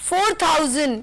4000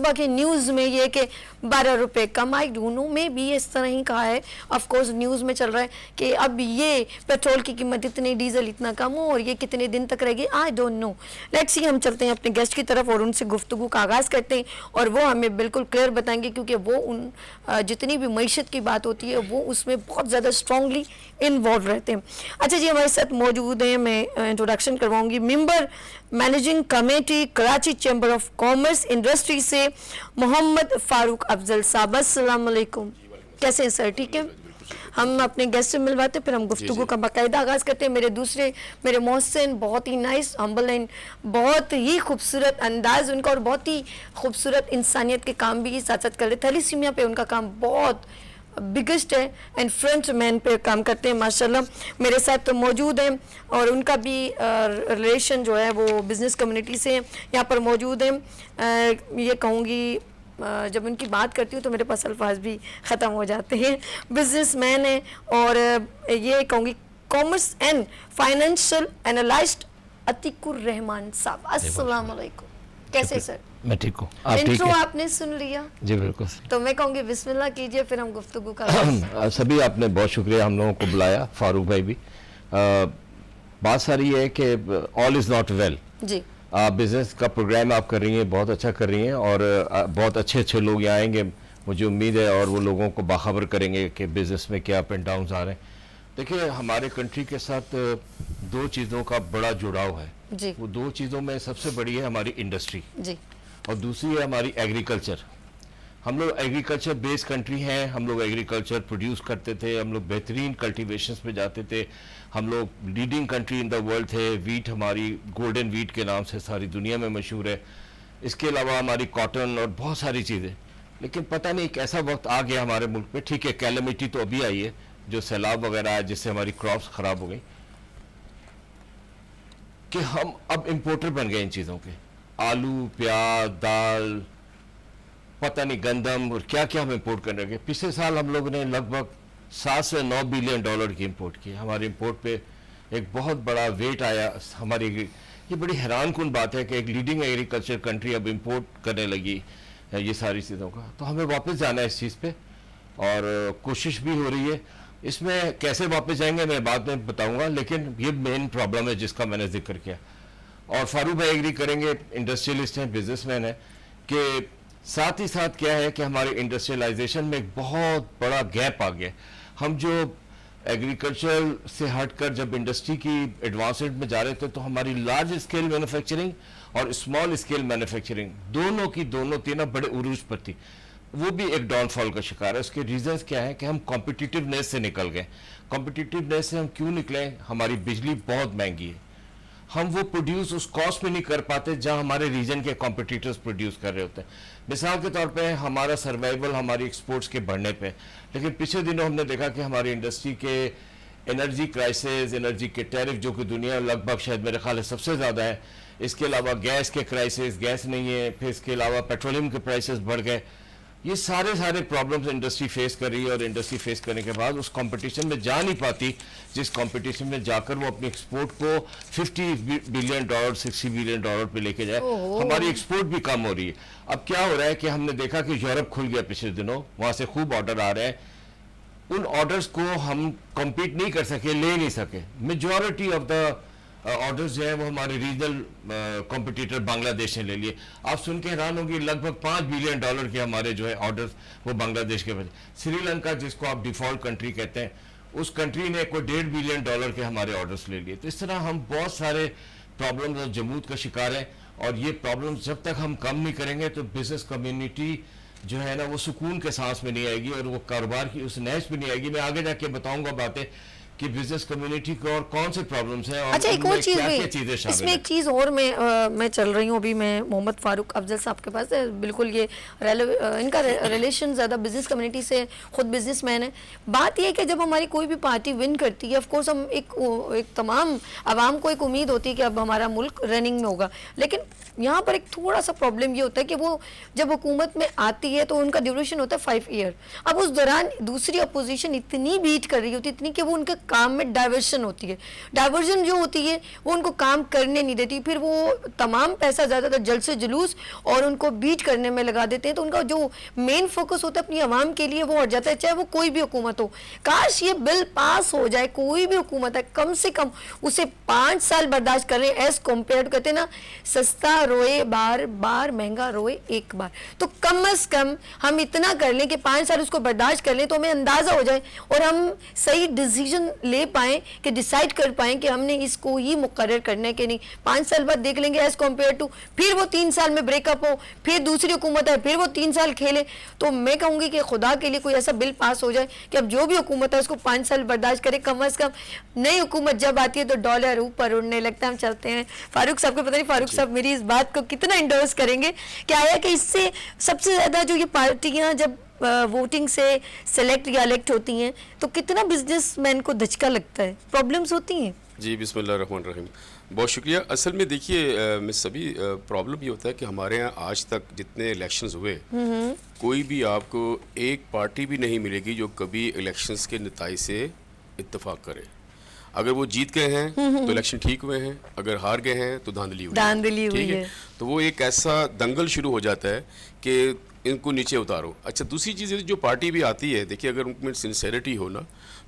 صبح کے نیوز میں یہ کہ 12 روپے کم آئی، انہوں میں بھی اس طرح ہی کہا ہے. آف کورس نیوز میں چل رہا ہے کہ اب یہ پیٹرول کی قیمت اتنے، ڈیزل اتنا کم ہو، اور یہ کتنے دن تک رہے گی، I don't know. Let's see. ہم چلتے ہیں اپنے گیسٹ کی طرف اور ان سے گفتگو کا آغاز کرتے ہیں، اور وہ ہمیں بالکل کلیئر بتائیں گے، کیونکہ وہ ان جتنی بھی معیشت کی بات ہوتی ہے وہ اس میں بہت زیادہ اسٹرانگلی انوالو رہتے ہیں. اچھا جی، ہمارے ساتھ موجود ہیں، میں انٹروڈکشن کرواؤں گی، member managing committee Karachi chamber of commerce industry سے محمد فاروق افضل صاحب. السلام علیکم. کیسے ہیں سر؟ ٹھیک ہے. ہم اپنے گیسٹ سے ملواتے پھر ہم گفتگو کا باقاعدہ آغاز کرتے ہیں. میرے محسن بہت ہی نائس، ہمبل اینڈ بہت ہی خوبصورت انداز ان کا، اور بہت ہی خوبصورت انسانیت کے کام بھی ساتھ ساتھ کر رہے. تھیلیسیمیا پہ ان کا کام بہت بگسٹ ہے، اینڈ فرنٹ مین پہ کام کرتے ہیں ماشاءاللہ. میرے ساتھ موجود ہیں اور ان کا بھی ریلیشن جو ہے وہ بزنس کمیونٹی سے یہاں پر موجود ہیں. یہ کہوں گی جب ان کی بات کرتی ہوں تو میرے پاس الفاظ بھی ختم ہو جاتے ہیں. بزنس مین ہیں اور یہ کہوں گی commerce and financial اینالائسٹ Atiq ur-Rehman صاحب. السلام علیکم. کیسے سر؟ میں ٹھیک ہوں. انٹرو آپ نے سن لیا؟ جی بالکل. تو میں کہوں گی بسم اللہ کیجئے، پھر ہم گفتگو کا سبھی آپ نے بہت شکریہ ہم لوگوں کو بلایا، فاروق بھائی بھی. بات ساری ہے کہ آل از ناٹ ویل. جی بزنس کا پروگرام آپ کر رہی ہیں، بہت اچھا کر رہی ہیں، اور بہت اچھے اچھے لوگ یہاں آئیں گے مجھے امید ہے، اور وہ لوگوں کو باخبر کریں گے کہ بزنس میں کیا اپ اینڈ ڈاؤنز آ رہے ہیں. دیکھیں ہمارے کنٹری کے ساتھ دو چیزوں کا بڑا جڑاؤ ہے. جی وہ دو چیزوں میں سب سے بڑی ہے ہماری انڈسٹری، جی اور دوسری ہے ہماری ایگریکلچر. ہم لوگ ایگریکلچر بیس کنٹری ہیں، ہم لوگ ایگریکلچر پروڈیوس کرتے تھے، ہم لوگ بہترین کلٹیویشنز پہ جاتے تھے، ہم لوگ leading country in the world تھے. ویٹ ہماری گولڈن ویٹ کے نام سے ساری دنیا میں مشہور ہے. اس کے علاوہ ہماری کاٹن اور بہت ساری چیزیں. لیکن پتہ نہیں ایک ایسا وقت آ گیا ہمارے ملک میں، ٹھیک ہے کیلمٹی تو ابھی آئی ہے جو سیلاب وغیرہ ہے جس سے ہماری کراپس خراب ہو گئی، کہ ہم اب امپورٹر بن گئے ان چیزوں کے. آلو، پیاز، دال، پتہ نہیں گندم اور کیا کیا ہم امپورٹ کرنے لگے. پچھلے سال ہم لوگوں نے لگ بھگ 7 سے 9 بلین ڈالر کی امپورٹ کی. ہمارے امپورٹ پہ ایک بہت بڑا ویٹ آیا. یہ بڑی حیران کن بات ہے کہ ایک لیڈنگ ایگریکلچر کنٹری اب امپورٹ کرنے لگی یہ ساری چیزوں کا. تو ہمیں واپس جانا ہے اس چیز پہ، اور کوشش بھی ہو رہی ہے. اس میں کیسے واپس جائیں گے میں بعد میں بتاؤں گا، لیکن یہ مین پرابلم ہے جس کا میں نے ذکر کیا. اور فاروق بھائی ایگری کریں گے، انڈسٹریلسٹ ہیں، بزنس مین ہیں، کہ ساتھ ہی ساتھ کیا ہے کہ ہماری انڈسٹریلائزیشن میں ایک بہت بڑا گیپ آ گیا. ہم جو ایگریکلچر سے ہٹ کر جب انڈسٹری کی ایڈوانسمنٹ میں جا رہے تھے تو ہماری لارج اسکیل مینوفیکچرنگ اور اسمال اسکیل مینوفیکچرنگ دونوں کی دونوں تینوں بڑے عروج پر تھی. وہ بھی ایک ڈاؤن فال کا شکار ہے. اس کے ریزنز کیا ہیں کہ ہم کمپٹیٹیونیس سے نکل گئے. کمپٹیٹیونیس سے ہم کیوں نکلیں؟ ہماری بجلی بہت مہنگی ہے، ہم وہ پروڈیوس اس کاسٹ میں نہیں کر پاتے جہاں ہمارے ریجن کے کمپٹیٹرز پروڈیوس کر رہے ہوتے ہیں. مثال کے طور پہ ہمارا سروائیول ہماری ایکسپورٹس کے بڑھنے پہ، لیکن پچھلے دنوں ہم نے دیکھا کہ ہماری انڈسٹری کے انرجی کرائسس، انرجی کے ٹیرف جو کہ دنیا میں لگ بھگ شاید میرے خیال ہے سب سے زیادہ ہے. اس کے علاوہ گیس کے کرائسس، گیس نہیں ہے، پھر اس کے علاوہ پیٹرولیم کے پرائسز بڑھ گئے. یہ سارے پرابلمز انڈسٹری فیس کر رہی ہے، اور انڈسٹری فیس کرنے کے بعد اس کمپٹیشن میں جا نہیں پاتی جس کمپٹیشن میں جا کر وہ اپنی ایکسپورٹ کو 50 بلین ڈالر 60 بلین ڈالر پہ لے کے جائے. ہماری ایکسپورٹ بھی کم ہو رہی ہے. اب کیا ہو رہا ہے کہ ہم نے دیکھا کہ یورپ کھل گیا پچھلے دنوں، وہاں سے خوب آرڈر آ رہے ہیں. ان آرڈرز کو ہم کمپیٹ نہیں کر سکے، لے نہیں سکے. میجورٹی آف دا آرڈرز جو ہیں وہ ہمارے ریجنل کمپٹیٹر بنگلہ دیش نے لے لیے. آپ سن کے حیران ہوں گے لگ بھگ 5 بلین ڈالر کے ہمارے جو ہے آرڈرز وہ بنگلہ دیش کے بجے. سری لنکا جس کو آپ ڈیفالٹ کنٹری کہتے ہیں، اس کنٹری نے کوئی 1.5 بلین ڈالر کے ہمارے آرڈرز لے لیے. تو اس طرح ہم بہت سارے پرابلمز اور جمود کا شکار ہیں، اور یہ پرابلمز جب تک ہم کم نہیں کریں گے تو بزنس کمیونٹی جو ہے نا وہ سکون کے سانس میں نہیں آئے گی، اور وہ کاروبار کی اس نہج میں نہیں آئے گی. میں آگے جا کے بتاؤں گا باتیں کہ بزنس کمیونٹی کو اور کون سے پرابلمز ہیں، اور اچھا ایک اور چیز بھی شامل اس میں ایک چیز اور میں چل رہی ہوں ابھی میں محمد فاروق افضل صاحب کے پاس ہے. بالکل یہ ان کا ریلیشن زیادہ بزنس کمیونٹی سے، خود بزنس مین ہے. بات یہ ہے کہ جب ہماری کوئی بھی پارٹی ون کرتی ہے، آف کورس ہم ایک تمام عوام کو ایک امید ہوتی ہے کہ اب ہمارا ملک رننگ میں ہوگا. لیکن یہاں پر ایک تھوڑا سا پرابلم یہ ہوتا ہے کہ وہ جب حکومت میں آتی ہے تو ان کا ڈیوریشن ہوتا ہے 5 ایئر. اب اس دوران دوسری اپوزیشن اتنی بیٹ کر رہی ہوتی اتنی کہ وہ ان کا کام میں ڈائیورشن ہوتی ہے. ڈائیورشن جو ہوتی ہے وہ ان کو کام کرنے نہیں دیتی, پھر وہ تمام پیسہ زیادہ تر جلد سے جلوس اور ان کو بیٹ کرنے میں لگا دیتے ہیں, تو ان کا جو مین فوکس ہوتا ہے اپنی عوام کے لیے وہ ہٹ جاتا ہے, چاہے وہ کوئی بھی حکومت ہو. کاش یہ بل پاس ہو جائے, کوئی بھی حکومت ہے کم سے کم اسے 5 سال برداشت کریں, ایز کمپیئر کہتے ہیں نا سستا روئے بار بار, مہنگا روئے ایک بار. تو کم از کم ہم اتنا کر لیں کہ 5 سال اس کو برداشت کر لیں تو ہمیں اندازہ ہو جائے اور ہم صحیح ڈیسیجن لے پائیں کہ ڈیسائیڈ کر پائیں کہ ہم نے اس کو ہی مقرر کرنا ہے کہ نہیں. 5 سال بعد دیکھ لیں گے ایز کمپیئر ٹو, پھر وہ 3 سال میں بریک اپ ہو, پھر دوسری حکومت ہے, پھر وہ 3 سال کھیلے. تو میں کہوں گی کہ خدا کے لیے کوئی ایسا بل پاس ہو جائے کہ اب جو بھی حکومت ہے اس کو 5 سال برداشت کرے کم از کم. نئی حکومت جب آتی ہے تو ڈالر اوپر اڑنے لگتا ہے. ہم چلتے ہیں فاروق صاحب کو, پتہ نہیں فاروق صاحب میری اس بات کو کتنا انڈورس کریں گے کہ آیا کہ اس سے سب سے زیادہ جو یہ پارٹیاں جب ووٹنگ سے سلیکٹ یا الیکٹ ہوتی ہیں تو کتنا بزنس مین کو دھچکا لگتا ہے, پرابلمز ہوتی ہیں. جی بسم اللہ الرحمن الرحیم, بہت شکریہ. اصل میں دیکھیے میں سبھی پرابلم یہ ہوتا ہے کہ ہمارے یہاں آج تک جتنے الیکشنز ہوئے کوئی بھی آپ کو ایک پارٹی بھی نہیں ملے گی جو کبھی الیکشنز کے نتائج سے اتفاق کرے. اگر وہ جیت گئے ہیں تو الیکشن ٹھیک ہوئے ہیں, اگر ہار گئے ہیں تو دھاندلی ہوئی ہے. تو وہ ایک ایسا دنگل شروع ہو جاتا ہے کہ ان کو نیچے اتارو. اچھا دوسری چیز جو پارٹی بھی آتی ہے, دیکھیے اگر ان میں سنسیریٹی ہو نا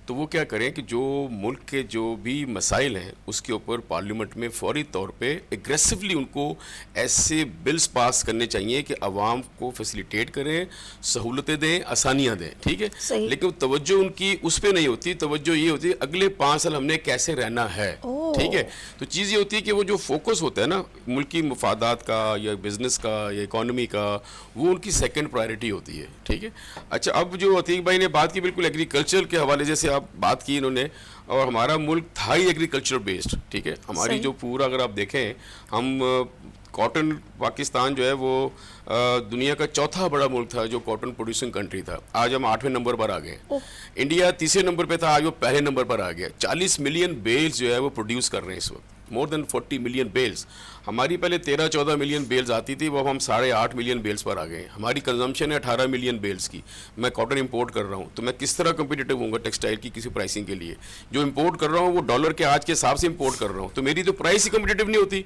تو وہ کیا کریں کہ جو ملک کے جو بھی مسائل ہیں اس کے اوپر پارلیمنٹ میں فوری طور پہ اگریسولی ان کو ایسے بلز پاس کرنے چاہیے کہ عوام کو فیسیلیٹیٹ کریں, سہولتیں دیں, آسانیاں دیں, ٹھیک ہے. لیکن توجہ ان کی اس پہ نہیں ہوتی, توجہ یہ ہوتی ہے اگلے 5 سال ہم نے کیسے رہنا ہے, ٹھیک ہے. تو چیز یہ ہوتی ہے کہ وہ جو فوکس ہوتا ہے نا ملکی مفادات کا یا بزنس کا یا اکانومی کا, وہ ان کی سیکنڈ پرائرٹی ہوتی ہے, ٹھیک ہے. اچھا اب جو عتیق بھائی نے بات کی بالکل ایگریکلچر کے حوالے جیسے آپ بات کی انہوں نے, اور ہمارا ملک تھا ہی ایگریکلچر بیسڈ, ٹھیک ہے. ہماری جو پورا اگر آپ دیکھیں ہم کاٹن, پاکستان جو ہے وہ دنیا کا 4تھا بڑا ملک تھا جو کاٹن پروڈیوسنگ کنٹری تھا, آج ہم 8ویں نمبر پر آ گئے. انڈیا 3رے نمبر پہ تھا, آج وہ پہلے نمبر پر آ گیا. 40 ملین بیلز جو ہے وہ پروڈیوس کر رہے ہیں اس وقت, مور دین 40 ملین بیلز. ہماری پہلے 13-14 ملین بیلز آتی تھی, وہ اب ہم 8.5 ملین بیلز پر آ گئے ہیں. ہماری کنزمپشن ہے 18 ملین بیلز کی. میں کاٹن امپورٹ کر رہا ہوں تو میں کس طرح کمپیٹیٹو ہوں گا ٹیکسٹائل کی کسی پرائسنگ کے لیے. جو امپورٹ کر رہا ہوں وہ ڈالر کے آج کے حساب سے امپورٹ کر رہا ہوں, تو میری تو پرائس ہی کمپیٹیٹو نہیں ہوتی.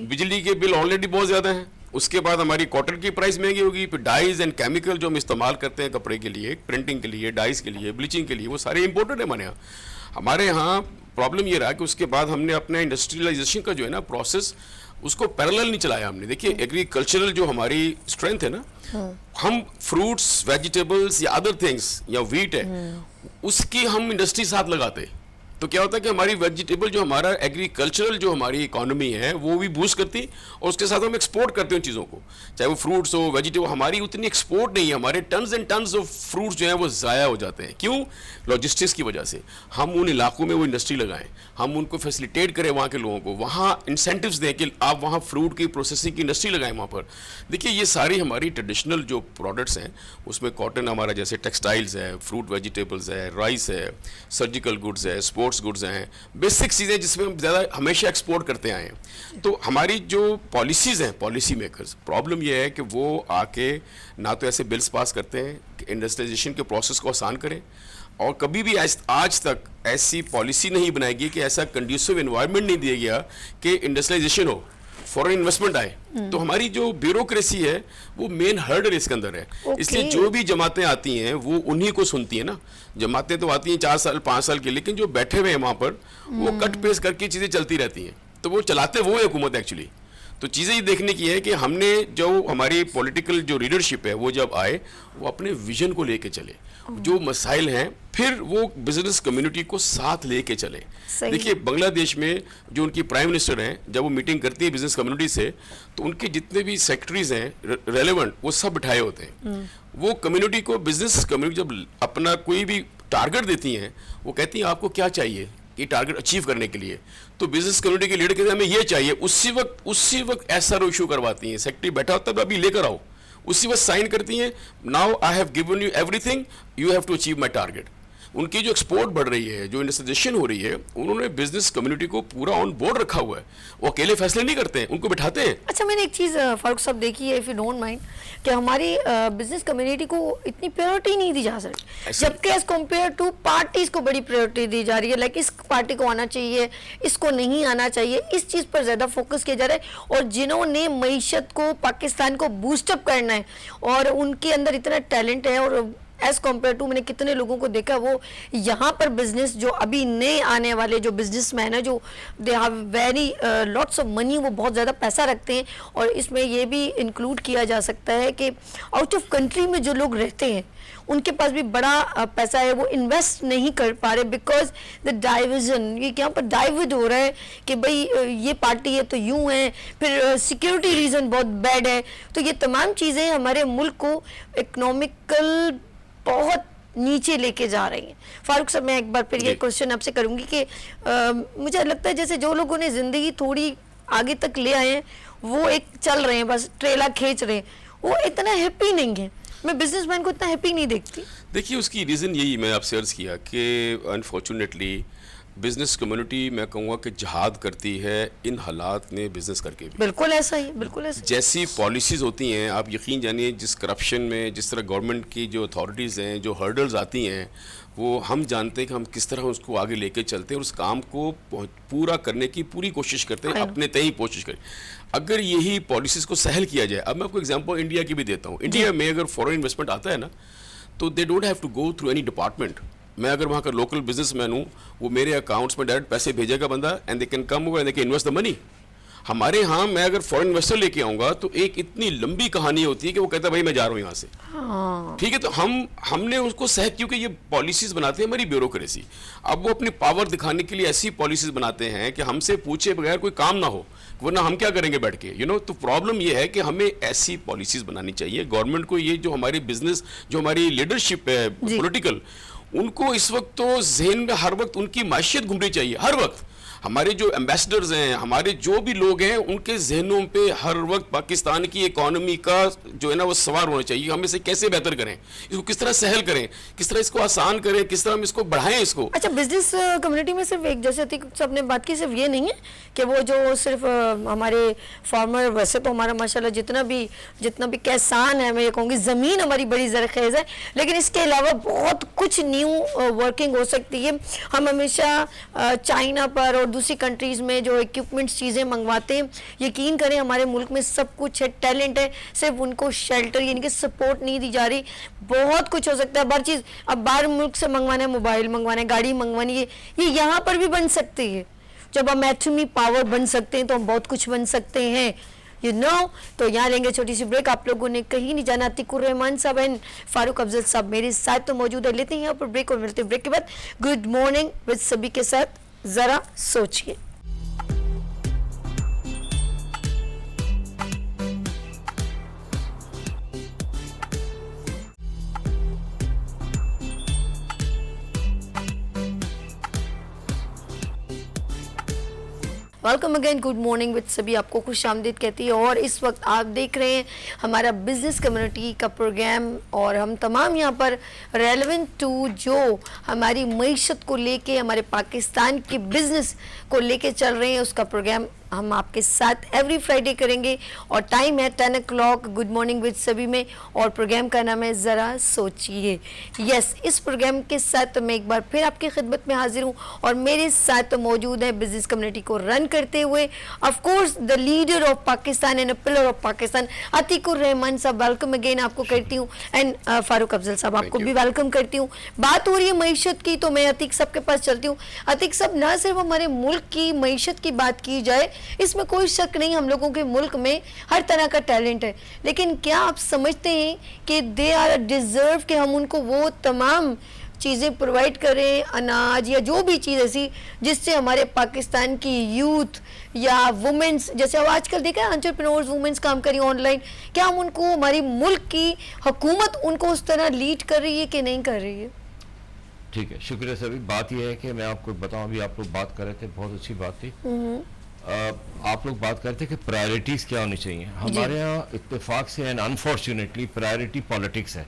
بجلی کے بل آلریڈی بہت زیادہ ہیں, اس کے بعد ہماری کاٹن کی پرائس مہنگی ہوگی, پھر ڈائز اینڈ کیمیکل جو ہم استعمال کرتے ہیں کپڑے کے لیے, پرنٹنگ کے لیے, ڈائز کے لیے, بلیچنگ کے لیے, وہ سارے امپورٹڈ ہیں ہمارے یہاں. ہمارے یہاں پرابلم یہ رہا کہ اس کے بعد ہم نے اپنا انڈسٹریلائزیشن کا جو ہے نا پروسیس اس کو پیرالل نہیں چلایا ہم نے. دیکھیے ایگریکلچرل جو ہماری اسٹرینتھ ہے نا, ہم فروٹس, ویجیٹیبلس یا ادر تھنگس یا ویٹ ہے اس کی ہم انڈسٹری ساتھ لگاتے, تو کیا ہوتا ہے کہ ہماری ویجیٹیبل جو ہمارا ایگریکلچرل جو ہماری اکانومی ہے وہ بھی بوسٹ کرتی, اور اس کے ساتھ ہم ایکسپورٹ کرتے ہیں ان چیزوں کو, چاہے وہ فروٹس ہو, ویجیٹیبل. ہماری اتنی ایکسپورٹ نہیں ہے, ہمارے tons and tons of fruits جو ہیں وہ ضائع ہو جاتے ہیں. کیوں؟ لاجسٹکس کی وجہ سے. ہم ان علاقوں میں وہ انڈسٹری لگائیں, ہم ان کو فیسیلیٹیٹ کریں وہاں کے لوگوں کو, وہاں انسینٹیوز دیں کہ آپ وہاں فروٹ کی پروسیسنگ کی انڈسٹری لگائیں وہاں پر. دیکھیے یہ ساری ہماری ٹریڈیشنل جو پروڈکٹس ہیں اس میں کاٹن ہمارا جیسے ٹیکسٹائلز ہے, فروٹ ویجیٹیبلز ہے, رائس ہے, سرجیکل گڈز ہے, اسپورٹس گڈز ہیں, بیسک چیزیں جس میں ہم زیادہ ہمیشہ ایکسپورٹ کرتے آئے ہیں. تو ہماری جو پالیسیز ہیں, پالیسی میکرز, پرابلم یہ ہے کہ وہ آ کے نہ تو ایسے بلز پاس کرتے ہیں کہ انڈسٹریلائزیشن کے پروسیس کو آسان کریں, اور کبھی بھی آج تک ایسی پالیسی نہیں بنائی گئی کہ ایسا کنڈیوسو انوائرمنٹ نہیں دیا گیا کہ انڈسٹریلائزیشن ہو, فورن انویسٹمنٹ آئے. تو ہماری جو بیوروکریسی ہے وہ مین ہرڈل اس کے اندر ہے. اس لیے جو بھی جماعتیں آتی ہیں وہ انہی کو سنتی ہیں نا. جماعتیں تو آتی ہیں 4 سال 5 سال کی, لیکن جو بیٹھے ہوئے ہیں وہاں پر وہ کٹ پیسٹ کر کے چیزیں چلتی رہتی ہیں, تو وہ چلاتے وہ ہے حکومت ایکچولی. تو چیزیں یہ دیکھنے کی ہے کہ ہم نے جو ہماری پولیٹیکل جو لیڈرشپ ہے وہ جب آئے وہ اپنے ویژن کو لے کے چلے, جو مسائل ہیں پھر وہ بزنس کمیونٹی کو ساتھ لے کے چلیں. دیکھیے بنگلہ دیش میں جو ان کی پرائم منسٹر ہیں جب وہ میٹنگ کرتی ہے بزنس کمیونٹی سے تو ان کے جتنے بھی سیکٹریز ہیں ریلیونٹ وہ سب بٹھائے ہوتے ہیں. وہ کمیونٹی کو, بزنس کمیونٹی جب اپنا کوئی بھی ٹارگٹ دیتی ہیں وہ کہتی ہیں آپ کو کیا چاہیے یہ ٹارگٹ اچیو کرنے کے لیے, تو بزنس کمیونٹی کے لیڈر کہتے ہیں ہمیں یہ چاہیے, اسی وقت ایسا ایشو کرواتی ہیں. سیکٹری بیٹھا ہوتا ہے ابھی لے کر آؤ, اسی وقت سائن کرتی ہیں, now I have given you everything, you have to achieve my target. ان کی جو ایکسپورٹ بڑھ رہی ہے, جو انڈسٹریلائزیشن ہو رہی ہے, انہوں نے بزنس کمیونٹی کو پورا آن بورڈ رکھا ہوا ہے. وہ اکیلے فیصلے نہیں کرتے ہیں, ان کو بٹھاتے ہیں. اچھا میں نے ایک چیز فاروق صاحب دیکھی ہے, اف یو ڈونٹ مائنڈ, کہ ہماری بزنس کمیونٹی کو اتنی پریورٹی نہیں دی جا سکتی, جبکہ ایز کمپیئر ٹو پارٹیز کو بڑی پریورٹی دی جا رہی ہے. لائک اس پارٹی کو آنا چاہیے, اس کو نہیں آنا چاہیے, اس چیز پر زیادہ فوکس کیا جا رہا ہے. اور جنہوں نے معیشت کو, پاکستان کو بوسٹ اپ کرنا ہے, اور ان کے اندر اتنا ٹیلنٹ ہے, اور ایز کمپیئر ٹو میں نے کتنے لوگوں کو دیکھا وہ یہاں پر بزنس, جو ابھی نئے آنے والے جو بزنس مین ہیں, جو they have very lots of money, وہ بہت زیادہ پیسہ رکھتے ہیں. اور اس میں یہ بھی انکلوڈ کیا جا سکتا ہے کہ آؤٹ آف کنٹری میں جو لوگ رہتے ہیں ان کے پاس بھی بڑا پیسہ ہے, وہ انویسٹ نہیں کر پا رہے بیکاز دا ڈائیویژن, یہ یہاں پر ڈائیورٹ ہو رہا ہے کہ بھئی یہ پارٹی ہے تو یوں ہے, پھر سیکیورٹی ریزن بہت بیڈ ہے. تو یہ تمام چیزیں ہمارے ملک کو اکنامکل بہت نیچے لے کے جا رہی ہیں. فاروق صاحب میں ایک بار پھر یہ کوشچن آپ سے کروں گی کہ مجھے لگتا ہے جیسے جو لوگوں نے زندگی تھوڑی آگے تک لے آئے ہیں وہ ایک چل رہے ہیں, بس ٹریلا کھینچ رہے ہیں, وہ اتنا ہیپی نہیں ہے. میں بزنس مین کو اتنا ہیپی نہیں دیکھتی. دیکھیے اس کی ریزن یہی میں آپ سے عرض کیا کہ انفارچونیٹلی بزنس کمیونٹی میں کہوں گا کہ جہاد کرتی ہے ان حالات میں بزنس کر کے بھی. بالکل ایسا ہی, بالکل ایسا. جیسی پالیسیز ہوتی ہیں, آپ یقین جانیے جس کرپشن میں, جس طرح گورنمنٹ کی جو اتھارٹیز ہیں, جو ہرڈلز آتی ہیں, وہ ہم جانتے ہیں کہ ہم کس طرح اس کو آگے لے کے چلتے ہیں اور اس کام کو پورا کرنے کی پوری کوشش کرتے ہیں, اپنے تئیں کوشش کریں. اگر یہی پالیسیز کو سہل کیا جائے, اب میں آپ کو ایگزامپل انڈیا کی بھی دیتا ہوں. انڈیا میں اگر فورن انویسٹمنٹ آتا ہے نا, تو they don't have to go through any department. میں اگر وہاں کا لوکل بزنس مین ہوں, وہ میرے اکاؤنٹس میں ڈائریکٹ پیسے بھیجے گا بندہ, and they can come over and they can invest the money. ہمارے ہاں میں اگر فورن انویسٹر لے کے آؤں گا تو ایک اتنی لمبی کہانی ہوتی ہے کہ وہ کہتا ہے بھائی میں جا رہا ہوں یہاں سے. ٹھیک ہے, تو ہم نے اس کو کیونکہ یہ پالیسیز بناتے ہیں ہماری بیوروکریسی. اب وہ اپنی پاور دکھانے کے لیے ایسی پالیسیز بناتے ہیں کہ ہم سے پوچھے بغیر کوئی کام نہ ہو, ورنہ ہم کیا کریں گے بیٹھ کے, تو پرابلم یہ ہے کہ ہمیں ایسی پالیسیز بنانی چاہیے. گورنمنٹ کو یہ جو ہماری بزنس, جو ہماری لیڈرشپ ہے پولیٹیکل, ان کو اس وقت تو ذہن میں ہر وقت ان کی معیشت گھومنی چاہیے. ہر وقت ہمارے جو ایمبیسڈرز ہیں, ہمارے جو بھی لوگ ہیں, ان کے ذہنوں پہ ہر وقت پاکستان کی اکانومی کا جو ہے نا وہ سوار ہونا چاہیے. ہم اسے کیسے بہتر کریں, اس کو کس طرح سہل کریں, کس طرح اس کو آسان کریں, کس طرح ہم اس کو بڑھائیں اس کو. اچھا بزنس کمیونٹی میں صرف ایک, جیسے عتیق صاحب نے بات کی, صرف یہ نہیں ہے کہ وہ جو صرف ہمارے فارمر, ویسے تو ہمارا ماشاءاللہ جتنا بھی کسان ہے, میں یہ کہوں گی زمین ہماری بڑی زرخیز ہے, لیکن اس کے علاوہ بہت کچھ نیو ورکنگ ہو سکتی ہے. ہم ہمیشہ چائنا پر اور دوسری کنٹریز میں جو ایکوپمنٹس چیزیں منگواتے ہیں, یقین کریں ہمارے ملک میں سب کچھ ہے, ٹیلنٹ ہے, صرف ان کو شیلٹر یعنی کہ سپورٹ نہیں دی جا رہی. بہت کچھ ہو سکتا ہے, ہر چیز اب باہر ملک سے منگوانا ہے, موبائل منگوانا ہے, گاڑی منگوانی ہے, یہ یہاں پر بھی بن سکتی ہے. جب ہم ایٹمی پاور بن سکتے ہیں تو ہم بہت کچھ بن سکتے ہیں. تو یہاں لیں گے چھوٹی سی بریک. آپ لوگوں نے کہیں نہیں جانا. عتیق الرحمان صاحب اینڈ فاروق افضل صاحب میرے ساتھ تو موجود ہے. لیتے ہیں یہاں پر بریک اور ملتے ہیں بریک کے بعد. گڈ مارننگ وتھ سبھی کے ساتھ ذرا سوچئے. Welcome again, good morning with سبھی آپ کو خوش آمدید کہتی ہے. اور اس وقت آپ دیکھ رہے ہیں ہمارا بزنس کمیونٹی کا پروگرام, اور ہم تمام یہاں پر ریلیونٹ ٹو جو ہماری معیشت کو لے کے, ہمارے پاکستان کے بزنس کو لے کے چل رہے ہیں, اس کا پروگرام ہم آپ کے ساتھ ایوری فرائیڈے کریں گے. اور ٹائم ہے 10 o'clock گڈ مارننگ وتھ سبھی میں, اور پروگرام کا نام ہے ذرا سوچئے. یس, اس پروگرام کے ساتھ میں ایک بار پھر آپ کی خدمت میں حاضر ہوں, اور میرے ساتھ موجود ہیں بزنس کمیونٹی کو رن کرتے ہوئے of course the leader of Pakistan and a pillar of Pakistan, Atiq ur-Rehman sahib. Welcome again آپ کو کرتی ہوں, اینڈ فاروق افضل صاحب آپ کو بھی ویلکم کرتی ہوں. بات ہو رہی ہے معیشت کی, تو میں عتیق صاحب کے پاس چلتی ہوں. عتیق صاحب, نہ صرف ہمارے ملک کی معیشت کی بات کی جائے, اس میں کوئی شک نہیں ہم لوگوں کے ملک میں ہر طرح کا ٹیلنٹ ہے, لیکن کیا آپ سمجھتے ہیں کہ دے آر ڈیزرو کہ ہم ان کو وہ تمام چیزیں پرووائڈ کریں, اناج یا جو بھی چیز ایسی جس سے ہمارے پاکستان کی یوتھ یا وومنس, جیسے اب آج کل دیکھا انٹرپرینورز وومنس کام کری آن لائن, کیا ہم ان کو, ہماری ملک کی حکومت ان کو اس طرح لیڈ کر رہی ہے کہ نہیں کر رہی ہے؟ ٹھیک ہے, شکریہ سبھی. بات یہ ہے کہ میں آپ کو بتاؤں, ابھی آپ لوگ بات کر رہے تھے, بہت اچھی بات تھی. آپ لوگ بات کرتے کہ پرائرٹیز کیا ہونی چاہیے. ہمارے ہاں اتفاق سے اینڈ انفارچونیٹلی پرائرٹی پالیٹکس ہے.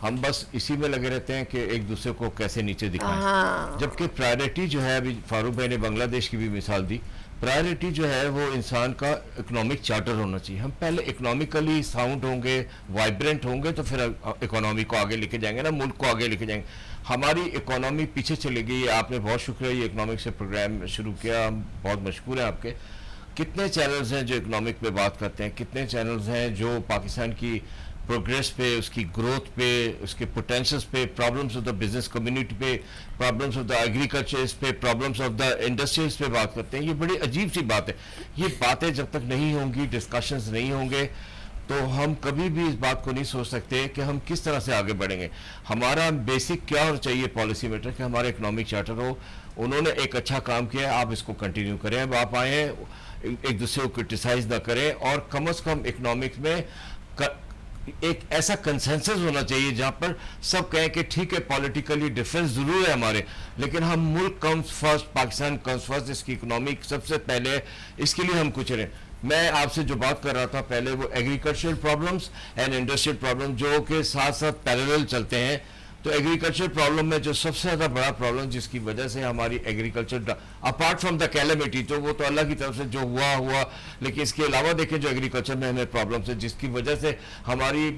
ہم بس اسی میں لگے رہتے ہیں کہ ایک دوسرے کو کیسے نیچے دکھائیں. ہاں جبکہ پرائرٹی جو ہے, ابھی فاروق بھائی نے بنگلہ دیش کی بھی مثال دی, پرائرٹی جو ہے وہ انسان کا اکنامک چارٹر ہونا چاہیے. ہم پہلے اکنامکلی ساؤنڈ ہوں گے, وائبرنٹ ہوں گے, تو پھر اکنامی کو آگے لے کے جائیں گے نا, ملک کو آگے لے کے جائیں گے. ہماری اکانومی پیچھے چلے گئی. آپ نے بہت شکریہ یہ اکنامک سے پروگرام شروع کیا, ہم بہت مشکور ہیں آپ کے. کتنے چینلز ہیں جو اکنامک پہ بات کرتے ہیں, کتنے چینلز ہیں جو پاکستان کی پروگریس پہ, اس کی گروتھ پہ, اس کے پوٹینشلز پہ, problems of the business community پہ, پرابلمس آف دا ایگریکلچرز پہ, پرابلمس آف دا انڈسٹریز پہ بات کرتے ہیں. یہ بڑی عجیب سی بات ہے. یہ باتیں جب تک نہیں ہوں گی, ڈسکشنز نہیں ہوں گے, تو ہم کبھی بھی اس بات کو نہیں سوچ سکتے کہ ہم کس طرح سے آگے بڑھیں گے. ہمارا بیسک کیا ہونا چاہیے پالیسی میٹر, کہ ہمارا اکنامک چارٹر ہو. انہوں نے ایک اچھا کام کیا ہے, آپ اس کو کنٹینیو کریں. اب آپ آئیں, ایک دوسرے کو کرٹیسائز نہ کریں, اور کم از کم اکنامکس میں ایک ایسا کنسنسس ہونا چاہیے جہاں پر سب کہیں کہ ٹھیک ہے پولیٹیکلی ڈفرینس ضرور ہے ہمارے, لیکن ہم ملک comes first, Pakistan comes first, اس کی اکنامک سب سے پہلے, اس کے لیے ہم کچھ رہیں. میں آپ سے جو بات کر رہا تھا پہلے, وہ agricultural problems and industrial problem جو کہ ساتھ ساتھ پیرلل چلتے ہیں. تو ایگریکلچر پرابلم میں جو سب سے زیادہ بڑا پرابلم جس کی وجہ سے ہماری ایگریکلچر اپارٹ فرام دا کیلمٹی, تو وہ تو اللہ کی طرف سے جو ہوا, لیکن اس کے علاوہ دیکھیں جو ایگریکلچر میں ہمیں پرابلمس ہیں, جس کی وجہ سے ہماری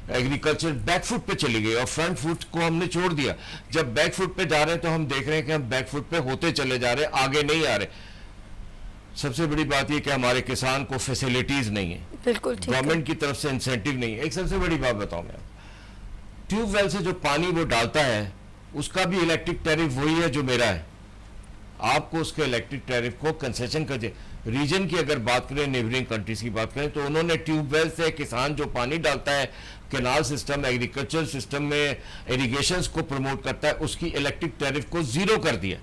ایگریکلچر بیک فٹ پہ چلی گئی اور فرنٹ فٹ کو ہم نے چھوڑ دیا. جب بیک فٹ پہ جا رہے ہیں تو ہم دیکھ رہے ہیں کہ ہم بیک فٹ پہ ہوتے چلے جا رہے ہیں, آگے نہیں آ رہے. سب سے بڑی بات یہ کہ ہمارے کسان کو فیسیلیٹیز نہیں ہیں, بالکل ٹھیک ہے. گورنمنٹ کی طرف سے انسینٹیو نہیں ہے. ایک سب سے بڑی بات بتاؤں میں, ٹیوب ویل سے جو پانی وہ ڈالتا ہے اس کا بھی الیکٹرک ٹیرف وہی ہے جو میرا ہے. آپ کو اس کے الیکٹرک ٹیرف کو کنسیشن کر دے. ریجن کی اگر بات کریں, نیبرنگ کنٹریز کی بات کریں, تو انہوں نے ٹیوب ویل سے کسان جو پانی ڈالتا ہے, کینال سسٹم, ایگریکلچر سسٹم میں ایریگیشنز کو پروموٹ کرتا ہے, اس کی الیکٹرک ٹیرف کو زیرو کر دیا.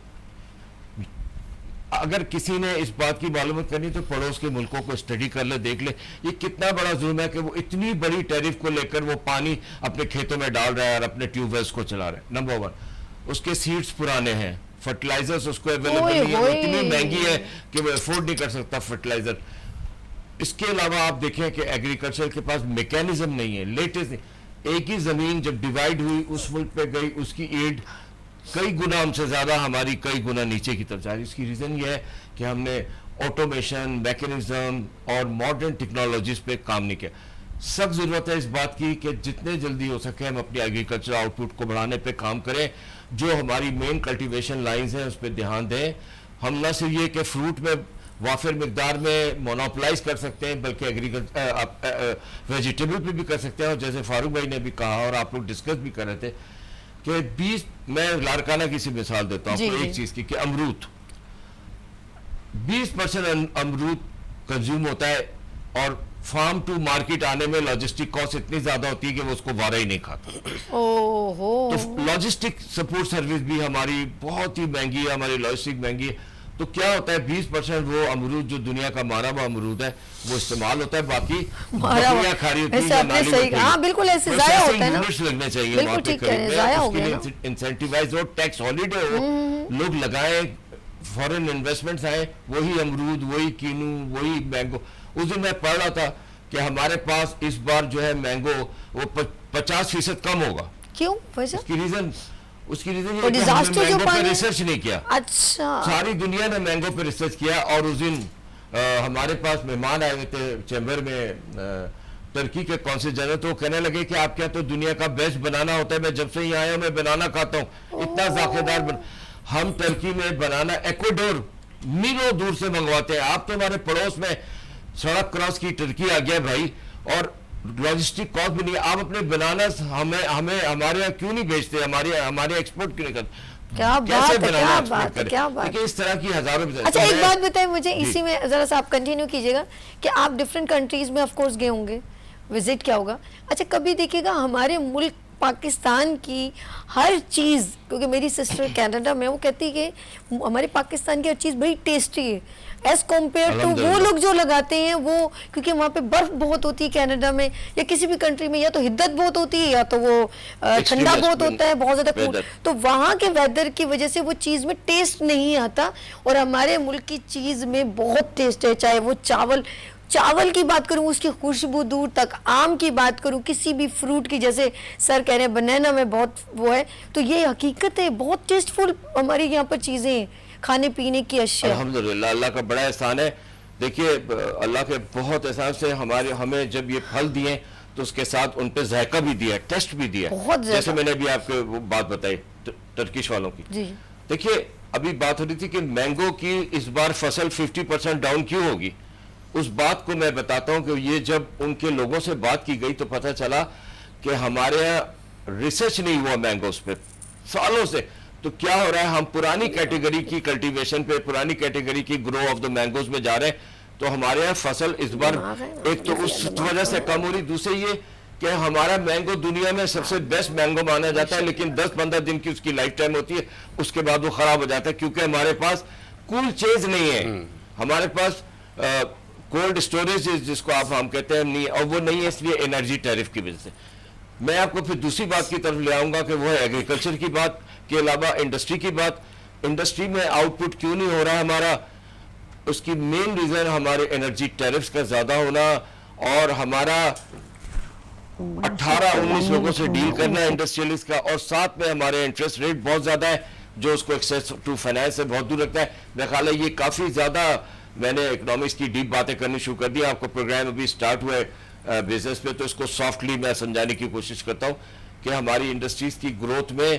اگر کسی نے اس بات کی معلومات کرنی تو پڑوس کے ملکوں کو اسٹڈی کر لے, دیکھ لے یہ کتنا بڑا ظلم ہے کہ وہ اتنی بڑی ٹیرف کو لے کر وہ پانی اپنے کھیتوں میں ڈال رہا ہے اور اپنے ٹیوب ویلز کو چلا رہا ہے. نمبر 1, اس کے سیڈز پرانے ہیں, فرٹیلائزرز اس کو اویلیبل نہیں ہے, وہ اتنی مہنگی ہے کہ وہ افورڈ نہیں کر سکتا فرٹیلائزر. اس کے علاوہ آپ دیکھیں کہ ایگریکلچر کے پاس میکینزم نہیں ہے, لیٹسٹ نہیں. ایک ہی زمین جب ڈیوائیڈ ہوئی اس ملک پہ گئی, اس کی ایڈ کئی گنا ہم سے زیادہ, ہماری کئی گنا نیچے کی طرف جا رہی. اس کی ریزن یہ ہے کہ ہم نے آٹومیشن, میکینزم اور ماڈرن ٹیکنالوجیز پہ کام نہیں کیا. سخت ضرورت ہے اس بات کی کہ جتنے جلدی ہو سکے ہم اپنی ایگریکلچر آؤٹ پٹ کو بڑھانے پہ کام کریں. جو ہماری مین کلٹیویشن لائنز ہیں اس پہ دھیان دیں. ہم نہ صرف یہ کہ فروٹ میں وافر مقدار میں مونوپلائز کر سکتے ہیں, بلکہ ایگریکلچر ویجیٹیبل پہ بھی کر سکتے ہیں. اور جیسے فاروق بھائی نے بھی کہا اور آپ لوگ ڈسکس بھی کر رہے تھے کہ 20, میں لارکانہ کی سی مثال دیتا ہوں ایک چیز کی, کہ امرود 20% امرود کنزیوم ہوتا ہے, اور فارم ٹو مارکیٹ آنے میں لاجسٹک کاسٹ اتنی زیادہ ہوتی ہے کہ وہ اس کو وارہ ہی نہیں کھاتا. تو لاجسٹک سپورٹ سروس بھی ہماری بہت ہی مہنگی ہے, ہماری لاجسٹک مہنگی ہے. تو کیا ہوتا ہے 20% وہ امرود جو دنیا کا مارا ہوا امرود ہے وہ استعمال ہوتا ہے, باقی بکریاں کھا رہی ہوتی ہیں. ہاں بالکل ایسے ضائع ہوتا ہے نا, یونٹس لگنے چاہیے وہاں پہ خریدنے, انسینٹیوائز ہو, ٹیکس ہالیڈے ہو, لوگ لگائیں, فورن انویسٹمنٹس آئیں, وہی امرود, وہی کینو, وہی مینگو. اس دن میں پڑھ رہا تھا کہ ہمارے پاس اس بار جو ہے مینگو وہ 50% کم ہوگا. کیوں؟ اس کی ریزن یہ کہ ہم نے مینگو پہ ریسرچ نہیں کیا. اچھا, ساری دنیا نے مینگو پہ ریسرچ کیا. اور اس دن ہمارے پاس مہمان آئے ہوئے تھے چیمبر میں, ترکی کے کونسل جنرل, تو کہنے لگے کہ آپ کیا تو دنیا کا بیسٹ بنانا ہوتا ہے. میں جب سے یہاں آیا ہوں میں بنانا کھاتا ہوں, اتنا ذائقہ دار ہم ترکی میں بنانا ایکویڈور میلوں دور سے منگواتے ہیں. آپ تو ہمارے پڑوس میں سڑک کراس کی ٹرکی آ گیا بھائی, اور لاجسٹک کاسٹ بھی نہیں. آپ اپنے بناناس ہمیں ہمارے یہاں کیوں نہیں بیچتے, ہمارے ایکسپورٹ کیوں نہیں کرتے؟ کیا بات ہے, کیا بات ہے. اس طرح کی ہزاروں. اچھا ایک بات بتائیں مجھے, اسی میں ذرا سا آپ کنٹینیو کیجئے گا کہ آپ ڈفرینٹ کنٹریز میں آف کورس گئے ہوں گے, وزٹ کیا ہوگا. اچھا کبھی دیکھیے گا ہمارے ملک پاکستان کی ہر چیز, کیونکہ میری سسٹر کینیڈا میں, وہ کہتی ہے کہ ہمارے پاکستان کی ہر چیز بڑی ٹیسٹی ہے ایز کمپیئر ٹو وہ لوگ جو لگاتے ہیں, وہ کیونکہ وہاں پہ برف بہت ہوتی ہے کینیڈا میں یا کسی بھی کنٹری میں, یا تو حدت بہت ہوتی ہے یا تو وہ ٹھنڈا بہت ہوتا ہے, بہت زیادہ کول, تو وہاں کے ویدر کی وجہ سے وہ چیز میں ٹیسٹ نہیں آتا. اور ہمارے ملک کی چیز میں بہت ٹیسٹ ہے, چاہے وہ چاول چاول کی بات کروں اس کی خوشبو دور تک، آم کی بات کروں کسی بھی فروٹ کی، جیسے سر کہہ رہے ہیں بنانا میں بہت وہ ہے، تو یہ حقیقت ہے بہت ٹیسٹفل ہمارے یہاں پر چیزیں ہیں، کھانے پینے کی اشیاء. الحمدللہ اللہ کا بڑا احسان ہے. دیکھیے اللہ کے بہت احسان سے ہمیں جب یہ پھل دیے تو اس کے ساتھ ان پہ ذائقہ بھی دیا، ٹیسٹ بھی دیا، جیسے میں نے بھی آپ کو وہ بات بتائی ٹرکش والوں کی. جی دیکھیے ابھی بات ہو رہی تھی کہ مینگو کی اس بار فصل 50% ڈاؤن کیوں ہوگی. اس بات کو میں بتاتا ہوں کہ یہ جب ان کے لوگوں سے بات کی گئی تو پتہ چلا کہ ہمارے یہاں ریسرچ نہیں ہوا مینگوز پہ سالوں سے. تو کیا ہو رہا ہے، ہم پرانی کیٹیگری کی کلٹیویشن پہ، پرانی کیٹیگری کی گرو آف دا مینگوز میں جا رہے ہیں. تو ہمارے یہاں فصل اس بار ایک تو اس وجہ سے کم ہو رہی، دوسرے یہ کہ ہمارا مینگو دنیا میں سب سے بیسٹ مینگو مانا جاتا ہے، لیکن 10-15 دن کی اس کی لائف ٹائم ہوتی ہے، اس کے بعد وہ خراب ہو جاتا ہے کیونکہ ہمارے پاس کول چیز نہیں ہے، ہمارے پاس کولڈ اسٹوریج جس کو آپ ہم کہتے ہیں نہیں، اور وہ نہیں ہے اس لیے انرجی ٹیرف کی وجہ سے. میں آپ کو پھر دوسری بات کی طرف لے آؤں گا کہ وہ ہے ایگریکلچر کی بات کے علاوہ انڈسٹری کی بات. انڈسٹری میں آؤٹ پٹ کیوں نہیں ہو رہا ہے ہمارا، اس کی مین ریزن ہمارے انرجی ٹیرفز کا زیادہ ہونا اور ہمارا 18-19 لوگوں سے ڈیل کرنا ہے انڈسٹریلسٹ کا، اور ساتھ میں ہمارے انٹرسٹ ریٹ بہت زیادہ ہے جو اس کو ایکسیس ٹو فائنینس سے بہت دور رکھتا ہے. میرا خیال ہے یہ کافی زیادہ میں نے اکنامکس کی ڈیپ باتیں کرنی شروع کر دی. آپ کو پروگرام ابھی سٹارٹ ہوا ہے بزنس پہ، تو اس کو سافٹلی میں سمجھانے کی کوشش کرتا ہوں کہ ہماری انڈسٹریز کی گروتھ میں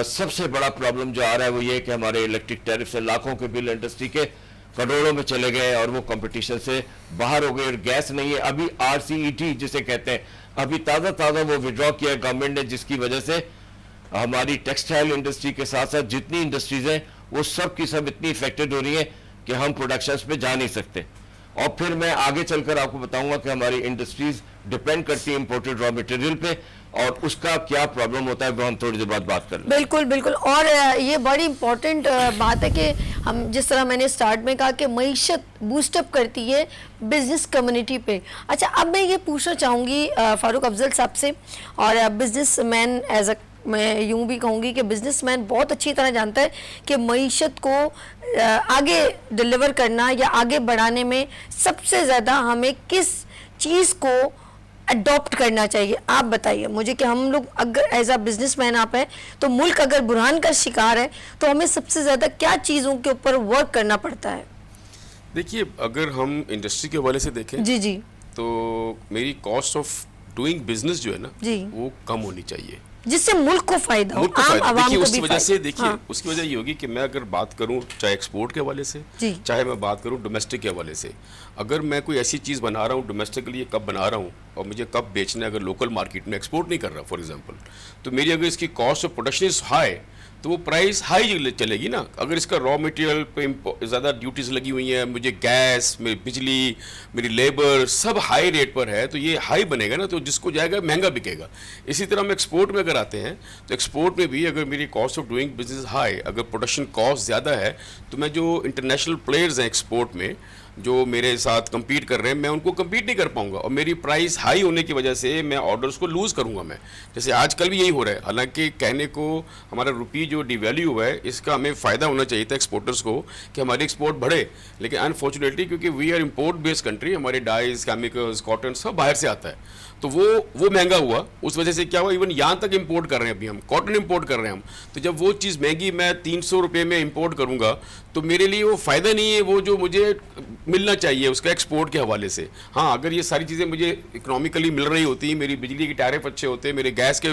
سب سے بڑا پرابلم جو آ رہا ہے وہ یہ کہ ہمارے الیکٹرک ٹیرف سے لاکھوں کے بل انڈسٹری کے کروڑوں میں چلے گئے اور وہ کمپٹیشن سے باہر ہو گئے، اور گیس نہیں ہے. ابھی RCET جسے کہتے ہیں ابھی تازہ وہ وڈرا کیا ہے گورنمنٹ نے، جس کی وجہ سے ہماری ٹیکسٹائل انڈسٹری کے ساتھ ساتھ جتنی انڈسٹریز ہیں وہ سب کی سب اتنی افیکٹڈ ہو رہی ہیں کہ ہم پروڈکشنز پہ جا نہیں سکتے. اور پھر میں آگے چل کر آپ کو بتاؤں گا کہ ہماری انڈسٹریز ڈیپینڈ کرتی ہیں امپورٹڈ را مٹیریل پہ، اور اس کا کیا پرابلم ہوتا ہے وہ ہم تھوڑی دیر بعد بات کر لیں. بالکل. اور یہ بڑی امپورٹنٹ بات ہے کہ ہم جس طرح میں نے سٹارٹ میں کہا کہ معیشت بوسٹ اپ کرتی ہے بزنس کمیونٹی پہ. اچھا اب میں یہ پوچھنا چاہوں گی فاروق افضل صاحب سے، اور بزنس مین ایز اے میں یوں بھی کہوں گی کہ بزنس مین بہت اچھی طرح جانتا ہے کہ معیشت کو آگے ڈیلیور کرنا یا آگے بڑھانے میں سب سے زیادہ ہمیں کس چیز کو اڈاپٹ کرنا چاہیے. آپ بتائیے مجھے کہ ہم لوگ اگر ایز اے بزنس مین آپ ہیں تو ملک اگر بحران کا شکار ہے تو ہمیں سب سے زیادہ کیا چیزوں کے اوپر ورک کرنا پڑتا ہے؟ دیکھیے اگر ہم انڈسٹری کے حوالے سے دیکھیں جی تو میری کاسٹ آف ڈوئنگ بزنس جو ہے نا جی وہ کم ہونی چاہیے، جس سے ملک کو فائدہ ہو، ملک کو عام فائدہ. عوام دیکھیے کو اس کی بھی وجہ سے فائدہ. دیکھیے اس کی وجہ یہ ہوگی کہ میں اگر بات کروں چاہے ایکسپورٹ کے حوالے سے جی چاہے میں بات کروں ڈومیسٹک کے حوالے سے، اگر میں کوئی ایسی چیز بنا رہا ہوں ڈومیسٹک کے لیے کب بنا رہا ہوں اور مجھے کب بیچنا ہے، اگر لوکل مارکیٹ میں ایکسپورٹ نہیں کر رہا فار ایگزامپل، تو میری اگر اس کی cost of production is high تو وہ پرائز ہائی چلے گی نا. اگر اس کا را مٹیریل پہ زیادہ ڈیوٹیز لگی ہوئی ہیں، مجھے گیس، میری بجلی، میری لیبر سب ہائی ریٹ پر ہے، تو یہ ہائی بنے گا نا، تو جس کو جائے گا مہنگا بکے گا. اسی طرح ہم ایکسپورٹ میں اگر آتے ہیں تو ایکسپورٹ میں بھی اگر میری cost of doing business high, اگر پروڈکشن کاسٹ زیادہ ہے تو میں جو انٹرنیشنل پلیئرز ہیں ایکسپورٹ میں جو میرے ساتھ کمپیٹ کر رہے ہیں میں ان کو کمپیٹ نہیں کر پاؤں گا، اور میری پرائز ہائی ہونے کی وجہ سے میں آرڈرز کو لوز کروں گا. میں جیسے آج کل بھی یہی ہو رہا ہے، حالانکہ کہنے کو ہمارا روپی جو ڈی ویلیو ہوا ہے اس کا ہمیں فائدہ ہونا چاہیے تھا ایکسپورٹرز کو کہ ہماری ایکسپورٹ بڑھے، لیکن انفارچونیٹلی کیونکہ we are import based country, ہمارے ڈائز، کیمیکلز، کاٹن سب باہر سے آتا ہے، تو وہ مہنگا ہوا. اس وجہ سے کیا ہوا، ایون یہاں تک امپورٹ کر رہے ہیں، ابھی ہم کاٹن امپورٹ کر رہے ہیں ہم، تو جب وہ چیز مہنگی میں 300 روپے میں امپورٹ کروں گا تو میرے لیے وہ فائدہ نہیں ہے وہ جو مجھے ملنا چاہیے اس کا ایکسپورٹ کے حوالے سے. ہاں اگر یہ ساری چیزیں مجھے اکنامیکلی مل رہی ہوتی، میری بجلی کے ٹیرف اچھے ہوتے، میرے گیس کے